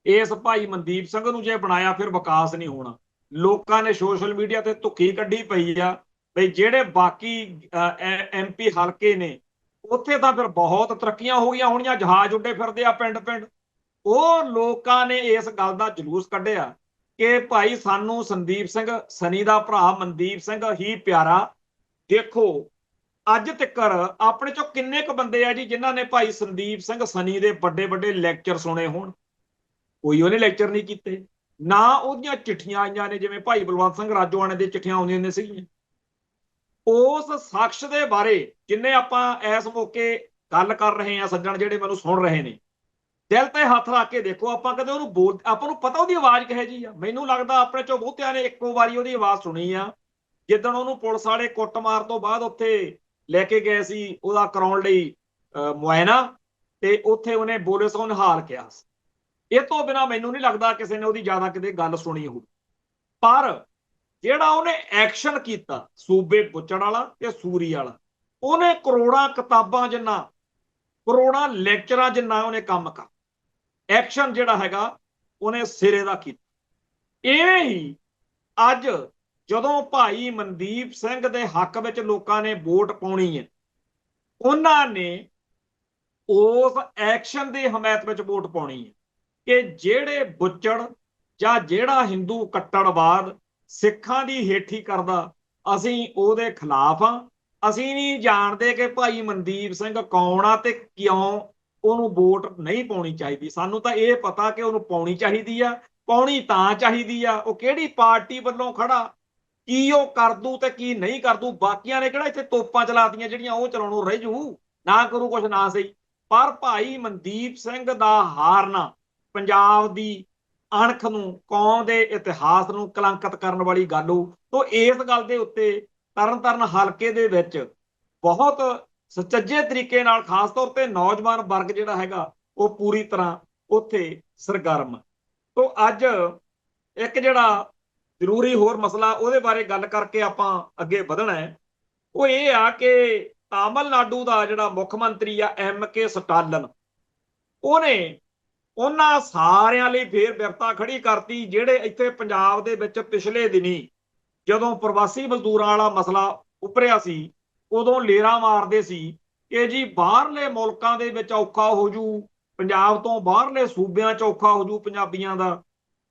ਇਸ ਭਾਈ ਮਨਦੀਪ ਸਿੰਘ ਨੂੰ ਜੇ ਬਣਾਇਆ ਫਿਰ ਵਿਕਾਸ ਨਹੀਂ ਹੋਣਾ। ਲੋਕਾਂ ਨੇ ਸੋਸ਼ਲ ਮੀਡੀਆ ਤੇ ਧੁੱਖੀ ਕੱਢੀ ਪਈ ਆ ਬਈ ਜਿਹੜੇ ਬਾਕੀ MP ਹਲਕੇ ਨੇ ਉੱਥੇ ਤਾਂ ਫਿਰ ਬਹੁਤ ਤਰੱਕੀਆਂ ਹੋ ਗਈਆਂ ਹੋਣੀਆਂ, ਜਹਾਜ਼ ਉੱਡੇ ਫਿਰਦੇ ਆ ਪਿੰਡ ਪਿੰਡ। ਉਹ ਲੋਕਾਂ ਨੇ ਇਸ ਗੱਲ ਦਾ ਜਲੂਸ ਕੱਢਿਆ ਕਿ ਭਾਈ ਸਾਨੂੰ ਸੰਦੀਪ ਸਿੰਘ ਸਨੀ ਦਾ ਭਰਾ ਮਨਦੀਪ ਸਿੰਘ ਹੀ ਪਿਆਰਾ। ਦੇਖੋ ਅੱਜ ਤੱਕ ਆਪਣੇ ਚੋਂ ਕਿੰਨੇ ਕੁ ਬੰਦੇ ਆ ਜੀ ਜਿਨ੍ਹਾਂ ਨੇ ਭਾਈ ਸੰਦੀਪ ਸਿੰਘ ਸਨੀ ਦੇ ਵੱਡੇ ਵੱਡੇ ਲੈਕਚਰ ਸੁਣੇ ਹੋਣ? ਕੋਈ ਉਹਨੇ ਲੈਕਚਰ ਨਹੀਂ ਕੀਤੇ, ਨਾ ਉਹਦੀਆਂ ਚਿੱਠੀਆਂ ਆਈਆਂ ਨੇ ਜਿਵੇਂ ਭਾਈ ਬਲਵੰਤ ਸਿੰਘ ਰਾਜੋਆਣੇ ਦੀ ਚਿੱਠੀਆਂ ਆਉਂਦੀਆਂ ਨੇ ਸੀਗੀਆਂ। ਉਸ ਸ਼ਖਸ ਦੇ ਬਾਰੇ ਜਿੰਨੇ ਆਪਾਂ ਇਸ ਮੌਕੇ ਗੱਲ ਕਰ ਰਹੇ ਆ, ਸੱਜਣ ਜਿਹੜੇ ਮੈਨੂੰ ਸੁਣ ਰਹੇ ਨੇ, ਦਿਲ ਤੇ ਹੱਥ ਰੱਖ ਕੇ ਦੇਖੋ, ਆਪਾਂ ਕਦੇ ਉਹਨੂੰ ਬੋਲ, ਆਪਾਂ ਨੂੰ ਪਤਾ ਉਹਦੀ ਆਵਾਜ਼ ਕਿਹੋ ਜਿਹੀ ਆ? ਮੈਨੂੰ ਲੱਗਦਾ ਆਪਣੇ ਚੋਂ ਬਹੁਤਿਆਂ ਨੇ ਇੱਕੋ ਵਾਰੀ ਉਹਦੀ ਆਵਾਜ਼ ਸੁਣੀ ਆ, ਜਿੱਦਣ ਉਹਨੂੰ ਪੁਲਿਸ ਵਾਲੇ ਕੁੱਟਮਾਰ ਤੋਂ ਬਾਅਦ ਉੱਥੇ ਲੈ ਕੇ ਗਏ ਸੀ ਉਹਦਾ ਕਰਾਉਣ ਲਈ ਮੁਆਇਨਾ, ਤੇ ਉੱਥੇ ਉਹਨੇ ਬੋਲੇ ਸੋ ਨਿਹਾਲ ਕਿਹਾ ਸੀ। ਇਹ ਤੋਂ ਬਿਨਾ ਮੈਨੂੰ ਨਹੀਂ ਲੱਗਦਾ ਕਿਸੇ ਨੇ ਉਹਦੀ ਜ਼ਿਆਦਾ ਕਿਤੇ ਗੱਲ ਸੁਣੀ ਹੋਊ। ਪਰ ਜਿਹੜਾ ਉਹਨੇ ਐਕਸ਼ਨ ਕੀਤਾ ਸੂਬੇ ਬੁੱਚੜ ਵਾਲਾ ਤੇ ਸੂਰੀ ਵਾਲਾ, ਉਹਨੇ ਕਰੋੜਾਂ ਕਿਤਾਬਾਂ ਜਿੰਨਾ, ਕਰੋੜਾਂ ਲੈਕਚਰਾਂ ਜਿੰਨਾ ਉਹਨੇ ਕੰਮ ਕਰ, ਐਕਸ਼ਨ ਜਿਹੜਾ ਹੈਗਾ ਉਹਨੇ ਸਿਰੇ ਦਾ ਕੀਤਾ। ਇਵੇਂ ਹੀ ਅੱਜ ਜਦੋਂ ਭਾਈ ਮਨਦੀਪ ਸਿੰਘ ਦੇ ਹੱਕ ਵਿੱਚ ਲੋਕਾਂ ਨੇ ਵੋਟ ਪਾਉਣੀ ਹੈ, ਉਹਨਾਂ ਨੇ ਉਸ ਐਕਸ਼ਨ ਦੀ ਹਮਾਇਤ ਵਿੱਚ ਵੋਟ ਪਾਉਣੀ ਹੈ ਕਿ ਜਿਹੜੇ ਬੁੱਚੜ ਜਾਂ ਜਿਹੜਾ ਹਿੰਦੂ ਕੱਟੜਵਾਦ ਸਿੱਖਾਂ ਦੀ ਹੇਠੀ ਕਰਦਾ, ਅਸੀਂ ਉਹਦੇ ਖਿਲਾਫ ਆ। ਅਸੀਂ ਨਹੀਂ ਜਾਣਦੇ ਕਿ ਭਾਈ ਮਨਦੀਪ ਸਿੰਘ ਕੌਣ ਆ ਤੇ ਕਿਉਂ ਉਹਨੂੰ ਵੋਟ ਨਹੀਂ ਪਾਉਣੀ ਚਾਹੀਦੀ। ਸਾਨੂੰ ਤਾਂ ਇਹ ਪਤਾ ਕਿ ਉਹਨੂੰ ਪਾਉਣੀ ਚਾਹੀਦੀ ਆ, ਪਾਉਣੀ ਤਾਂ ਚਾਹੀਦੀ ਆ। ਉਹ ਕਿਹੜੀ ਪਾਰਟੀ ਵੱਲੋਂ ਖੜਾ, ਕੀ ਉਹ ਕਰ ਦੂ ਤੇ ਕੀ ਨਹੀਂ ਕਰ ਦੂ, ਬਾਕੀਆਂ ਨੇ ਕਿਹੜਾ ਇੱਥੇ ਤੋਪਾਂ ਚਲਾਤੀਆਂ ਜਿਹੜੀਆਂ ਉਹ ਚਲਾਉਣੋਂ ਰਹਿ ਜੂ, ਨਾ ਕਰੂ ਕੁਛ ਨਾ ਸਹੀ। ਪਰ ਭਾਈ ਮਨਦੀਪ ਸਿੰਘ ਦਾ ਹਾਰਨਾ ਪੰਜਾਬ ਦੀ ਅਣਖ ਨੂੰ, ਕੌਮ ਦੇ ਇਤਿਹਾਸ ਨੂੰ ਕਲੰਕਿਤ ਕਰਨ ਵਾਲੀ ਗੱਲ ਹੋ। ਤੋਂ ਇਸ ਗੱਲ ਦੇ ਉੱਤੇ ਤਰਨਤਾਰਨ ਹਲਕੇ ਦੇ ਵਿੱਚ ਬਹੁਤ ਸੁਚੱਜੇ ਤਰੀਕੇ ਨਾਲ, ਖਾਸ ਤੌਰ ਤੇ ਨੌਜਵਾਨ ਵਰਗ ਜਿਹੜਾ ਹੈਗਾ ਉਹ ਪੂਰੀ ਤਰ੍ਹਾਂ ਉੱਥੇ ਸਰਗਰਮ। ਤੋਂ ਅੱਜ ਇੱਕ ਜਿਹੜਾ ਜ਼ਰੂਰੀ ਹੋਰ ਮਸਲਾ ਉਹਦੇ ਬਾਰੇ ਗੱਲ ਕਰਕੇ ਆਪਾਂ ਅੱਗੇ ਵਧਣਾ ਹੈ, ਉਹ ਇਹ ਆ ਕਿ ਤਾਮਿਲਨਾਡੂ ਦਾ ਜਿਹੜਾ ਮੁੱਖ ਮੰਤਰੀ ਆ MK ਸਟਾਲਨ, ਉਹਨੇ ਉਹਨਾਂ ਸਾਰਿਆਂ ਲਈ ਫੇਰ ਬਿਰਤਾ ਖੜੀ ਕਰਤੀ ਜਿਹੜੇ ਇੱਥੇ ਪੰਜਾਬ ਦੇ ਵਿੱਚ ਪਿਛਲੇ ਦਿਨੀ ਜਦੋਂ ਪ੍ਰਵਾਸੀ ਮਜ਼ਦੂਰਾਂ ਵਾਲਾ ਮਸਲਾ ਉੱਭਰਿਆ ਸੀ, ਉਦੋਂ ਲੇਰਾ ਮਾਰਦੇ ਸੀ ਕਿ ਜੀ ਬਾਹਰਲੇ ਮੁਲਕਾਂ ਦੇ ਵਿੱਚ ਔਖਾ ਹੋ ਜੂ, ਪੰਜਾਬ ਤੋਂ ਬਾਹਰਲੇ ਸੂਬਿਆਂ 'ਚ ਔਖਾ ਹੋ ਜੂ ਪੰਜਾਬੀਆਂ ਦਾ।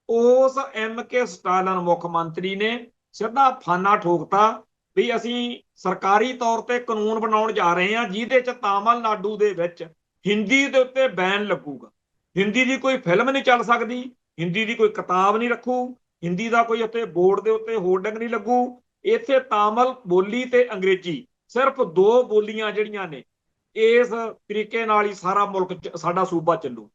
ਉਸ MK ਸਟਾਲਨ ਮੁੱਖ ਮੰਤਰੀ ਨੇ ਸਿੱਧਾ ਫਾਨਾ ਠੋਕਤਾ ਵੀ ਅਸੀਂ ਸਰਕਾਰੀ ਤੌਰ ਤੇ ਕਾਨੂੰਨ ਬਣਾਉਣ ਜਾ ਰਹੇ ਹਾਂ ਜਿਹਦੇ 'ਚ ਤਾਮਿਲਨਾਡੂ ਦੇ ਵਿੱਚ ਹਿੰਦੀ ਦੇ ਉੱਤੇ ਬੈਨ ਲੱਗੂਗਾ। ਹਿੰਦੀ ਦੀ ਕੋਈ ਫਿਲਮ ਨਹੀਂ ਚੱਲ ਸਕਦੀ, ਹਿੰਦੀ ਦੀ ਕੋਈ ਕਿਤਾਬ ਨਹੀਂ ਰੱਖੂ, ਹਿੰਦੀ ਦਾ ਕੋਈ ਉੱਤੇ ਬੋਰਡ ਦੇ ਉੱਤੇ ਹੋਰਡਿੰਗ ਨਹੀਂ ਲੱਗੂ। ਇੱਥੇ ਤਾਮਿਲ ਬੋਲੀ ਤੇ ਅੰਗਰੇਜ਼ੀ ਸਿਰਫ ਦੋ ਬੋਲੀਆਂ ਜਿਹੜੀਆਂ ਨੇ, ਇਸ ਤਰੀਕੇ ਨਾਲ ਹੀ ਸਾਰਾ ਮੁਲਕ, ਸਾਡਾ ਸੂਬਾ ਚੱਲੂ।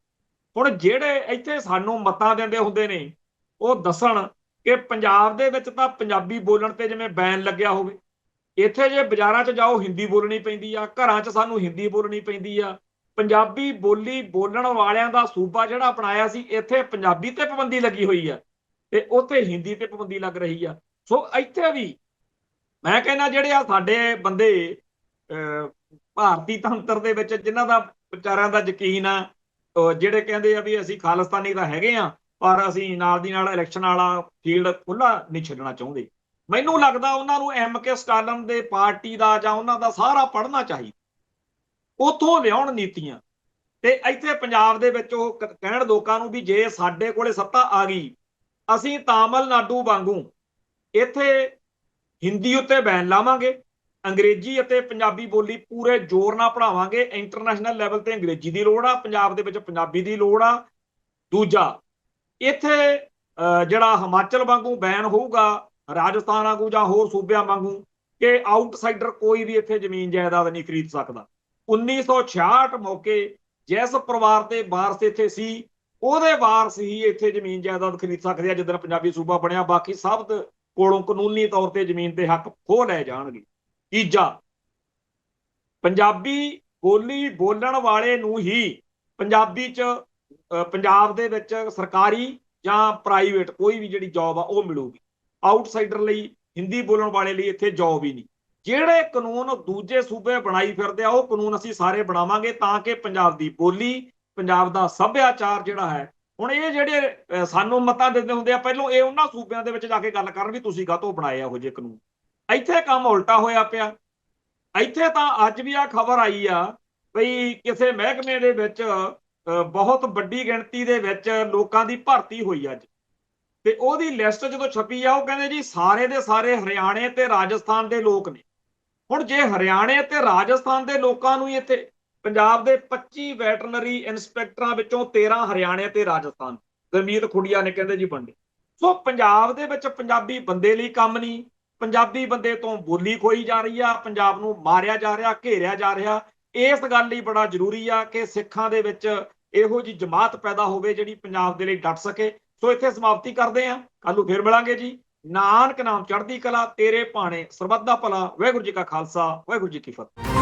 ਹੁਣ ਜਿਹੜੇ ਇੱਥੇ ਸਾਨੂੰ ਮਤਾਂ ਦਿੰਦੇ ਹੁੰਦੇ ਨੇ ਉਹ ਦੱਸਣ ਕਿ ਪੰਜਾਬ ਦੇ ਵਿੱਚ ਤਾਂ ਪੰਜਾਬੀ ਬੋਲਣ ਤੇ ਜਿਵੇਂ ਬੈਨ ਲੱਗਿਆ ਹੋਵੇ, ਇੱਥੇ ਜੇ ਬਾਜ਼ਾਰਾਂ 'ਚ ਜਾਓ ਹਿੰਦੀ ਬੋਲਣੀ ਪੈਂਦੀ ਆ, ਘਰਾਂ 'ਚ ਸਾਨੂੰ ਹਿੰਦੀ ਬੋਲਣੀ ਪੈਂਦੀ ਆ। ਪੰਜਾਬੀ ਬੋਲੀ ਬੋਲਣ ਵਾਲਿਆਂ ਦਾ ਸੂਬਾ ਜਿਹੜਾ ਬਣਾਇਆ ਸੀ, ਇੱਥੇ ਪੰਜਾਬੀ ਤੇ ਪਾਬੰਦੀ ਲੱਗੀ ਹੋਈ ਆ ਤੇ ਉੱਥੇ ਹਿੰਦੀ ਤੇ ਪਾਬੰਦੀ ਲੱਗ ਰਹੀ ਆ। ਸੋ ਇੱਥੇ ਵੀ ਮੈਂ ਕਹਿੰਦਾ ਜਿਹੜੇ ਆ ਸਾਡੇ ਬੰਦੇ ਭਾਰਤੀ ਤੰਤਰ ਦੇ ਵਿੱਚ ਜਿਨ੍ਹਾਂ ਦਾ ਵਿਚਾਰਿਆਂ ਦਾ ਯਕੀਨ ਆ, ਜਿਹੜੇ ਕਹਿੰਦੇ ਆ ਵੀ ਅਸੀਂ ਖਾਲਿਸਤਾਨੀ ਤਾਂ ਹੈਗੇ ਆ ਪਰ ਅਸੀਂ ਨਾਲ ਦੀ ਨਾਲ ਇਲੈਕਸ਼ਨ ਵਾਲਾ ਫੀਲਡ ਖੁੱਲਾ ਨਹੀਂ ਛੱਡਣਾ ਚਾਹੁੰਦੇ, ਮੈਨੂੰ ਲੱਗਦਾ ਉਹਨਾਂ ਨੂੰ MK ਸਟਾਲਨ ਦੇ ਪਾਰਟੀ ਦਾ ਜਾਂ ਉਹਨਾਂ ਦਾ ਸਾਰਾ ਪੜ੍ਹਨਾ ਚਾਹੀਦਾ, ਉੱਥੋਂ ਲਿਆਉਣ ਨੀਤੀਆਂ। ਤੇ ਇੱਥੇ ਪੰਜਾਬ ਦੇ ਵਿੱਚ ਉਹ ਕਹਿਣ ਲੋਕਾਂ ਨੂੰ ਵੀ ਜੇ ਸਾਡੇ ਕੋਲੇ ਸੱਤਾ ਆ ਗਈ, ਅਸੀਂ ਤਾਮਿਲਨਾਡੂ ਵਾਂਗੂ ਇੱਥੇ ਹਿੰਦੀ ਉੱਤੇ ਬੈਨ ਲਾਵਾਂਗੇ, ਅੰਗਰੇਜ਼ੀ ਅਤੇ ਪੰਜਾਬੀ ਬੋਲੀ ਪੂਰੇ ਜ਼ੋਰ ਨਾਲ ਪੜ੍ਹਾਵਾਂਗੇ। ਇੰਟਰਨੈਸ਼ਨਲ ਲੈਵਲ ਤੇ ਅੰਗਰੇਜ਼ੀ ਦੀ ਲੋੜ ਆ, ਪੰਜਾਬ ਦੇ ਵਿੱਚ ਪੰਜਾਬੀ ਦੀ ਲੋੜ ਆ। ਦੂਜਾ, ਇੱਥੇ ਜਿਹੜਾ ਹਿਮਾਚਲ ਵਾਂਗੂ ਬੈਨ ਹੋਊਗਾ, ਰਾਜਸਥਾਨ ਵਾਂਗੂ ਜਾਂ ਹੋਰ ਸੂਬਿਆਂ ਵਾਂਗੂ, ਕਿ ਆਊਟਸਾਈਡਰ ਕੋਈ ਵੀ ਇੱਥੇ ਜ਼ਮੀਨ ਜਾਇਦਾਦ ਨਹੀਂ ਖਰੀਦ ਸਕਦਾ। 1966 ਮੌਕੇ ਜਿਸ ਪਰਿਵਾਰ ਦੇ ਵਾਰਸ ਇੱਥੇ ਸੀ, ਉਹਦੇ ਵਾਰਸ ਹੀ ਇੱਥੇ ਜ਼ਮੀਨ ਜਾਇਦਾਦ ਖਰੀਦ ਸਕਦੇ ਆ ਜਿੱਦਣ ਪੰਜਾਬੀ ਸੂਬਾ ਬਣਿਆ। ਬਾਕੀ ਸਭ ਕੋਲੋਂ ਕਾਨੂੰਨੀ ਤੌਰ ਤੇ ਜ਼ਮੀਨ ਦੇ ਹੱਕ ਖੋਹ ਲੈ ਜਾਣਗੇ। ਤੀਜਾ, ਪੰਜਾਬੀ ਬੋਲੀ ਬੋਲਣ ਵਾਲੇ ਨੂੰ ਹੀ ਪੰਜਾਬੀ 'ਚ ਪੰਜਾਬ ਦੇ ਵਿੱਚ ਸਰਕਾਰੀ ਜਾਂ ਪ੍ਰਾਈਵੇਟ ਕੋਈ ਵੀ ਜਿਹੜੀ ਜੌਬ ਆ ਉਹ ਮਿਲੂਗੀ। ਆਊਟਸਾਈਡਰ ਲਈ, ਹਿੰਦੀ ਬੋਲਣ ਵਾਲੇ ਲਈ ਇੱਥੇ ਜੌਬ ਹੀ ਨਹੀਂ। ਜਿਹੜੇ ਕਾਨੂੰਨ ਦੂਜੇ ਸੂਬੇ ਬਣਾਈ ਫਿਰਦੇ ਆ ਉਹ ਕਾਨੂੰਨ ਅਸੀਂ ਸਾਰੇ ਬਣਾਵਾਂਗੇ ਤਾਂ ਕਿ ਪੰਜਾਬ ਦੀ ਬੋਲੀ, ਪੰਜਾਬ ਦਾ ਸੱਭਿਆਚਾਰ ਜਿਹੜਾ ਹੈ ਹੁਣ ਇਹ ਜਿਹੜੇ ਸਾਨੂੰ ਮਤਾਂ ਦਿੰਦੇ ਹੁੰਦੇ ਆ, ਪਹਿਲੋਂ ਇਹ ਉਹਨਾਂ ਸੂਬਿਆਂ ਦੇ ਵਿੱਚ ਜਾ ਕੇ ਗੱਲ ਕਰਨ ਵੀ ਤੁਸੀਂ ਕਾਹਤੋਂ ਬਣਾਏ ਇਹੋ ਜਿਹੇ ਕਾਨੂੰਨ। ਇੱਥੇ ਕੰਮ ਉਲਟਾ ਹੋਇਆ ਪਿਆ। ਇੱਥੇ ਤਾਂ ਅੱਜ ਵੀ ਆ ਖਬਰ ਆਈ ਆ ਬਈ ਕਿਸੇ ਮਹਿਕਮੇ ਦੇ ਵਿੱਚ ਬਹੁਤ ਵੱਡੀ ਗਿਣਤੀ ਦੇ ਵਿੱਚ ਲੋਕਾਂ ਦੀ ਭਰਤੀ ਹੋਈ ਅੱਜ, ਤੇ ਉਹਦੀ ਲਿਸਟ ਜਦੋਂ ਛਪੀ ਆ ਉਹ ਕਹਿੰਦੇ ਜੀ ਸਾਰੇ ਦੇ ਸਾਰੇ ਹਰਿਆਣੇ ਤੇ ਰਾਜਸਥਾਨ ਦੇ ਲੋਕ ਨੇ। ਹੁਣ ਜੇ ਹਰਿਆਣੇ ਤੇ ਰਾਜਸਥਾਨ ਦੇ ਲੋਕਾਂ ਨੂੰ ਇੱਥੇ ਪੰਜਾਬ ਦੇ 25 ਵੈਟਰਨਰੀ ਇੰਸਪੈਕਟਰਾਂ ਵਿੱਚੋਂ 13 ਹਰਿਆਣੇ ਤੇ ਰਾਜਸਥਾਨ, ਗੁਰਮੀਤ ਖੁੱਡੀਆ ਨੇ ਕਹਿੰਦੇ ਜੀ ਵੰਡੇ। ਸੋ ਪੰਜਾਬ ਦੇ ਵਿੱਚ ਪੰਜਾਬੀ ਬੰਦੇ ਲਈ ਕੰਮ ਨਹੀਂ, ਪੰਜਾਬੀ ਬੰਦੇ ਤੋਂ ਬੋਲੀ ਖੋਈ ਜਾ ਰਹੀ ਆ, ਪੰਜਾਬ ਨੂੰ ਮਾਰਿਆ ਜਾ ਰਿਹਾ, ਘੇਰਿਆ ਜਾ ਰਿਹਾ। ਇਸ ਗੱਲ ਲਈ ਬੜਾ ਜ਼ਰੂਰੀ ਆ ਕਿ ਸਿੱਖਾਂ ਦੇ ਵਿੱਚ ਇਹੋ ਜਿਹੀ ਜਮਾਤ ਪੈਦਾ ਹੋਵੇ ਜਿਹੜੀ ਪੰਜਾਬ ਦੇ ਲਈ ਡਟ ਸਕੇ। ਸੋ ਇੱਥੇ ਸਮਾਪਤੀ ਕਰਦੇ ਆ, ਕੱਲ ਨੂੰ ਫਿਰ ਮਿਲਾਂਗੇ ਜੀ। ਨਾਨਕ ਨਾਮ ਚੜ੍ਹਦੀ ਕਲਾ, ਤੇਰੇ ਭਾਣੇ ਸਰਬੱਤ ਦਾ ਭਲਾ। ਵਾਹਿਗੁਰੂ ਜੀ ਕਾ ਖਾਲਸਾ, ਵਾਹਿਗੁਰੂ ਜੀ ਕੀ ਫਤਿਹ।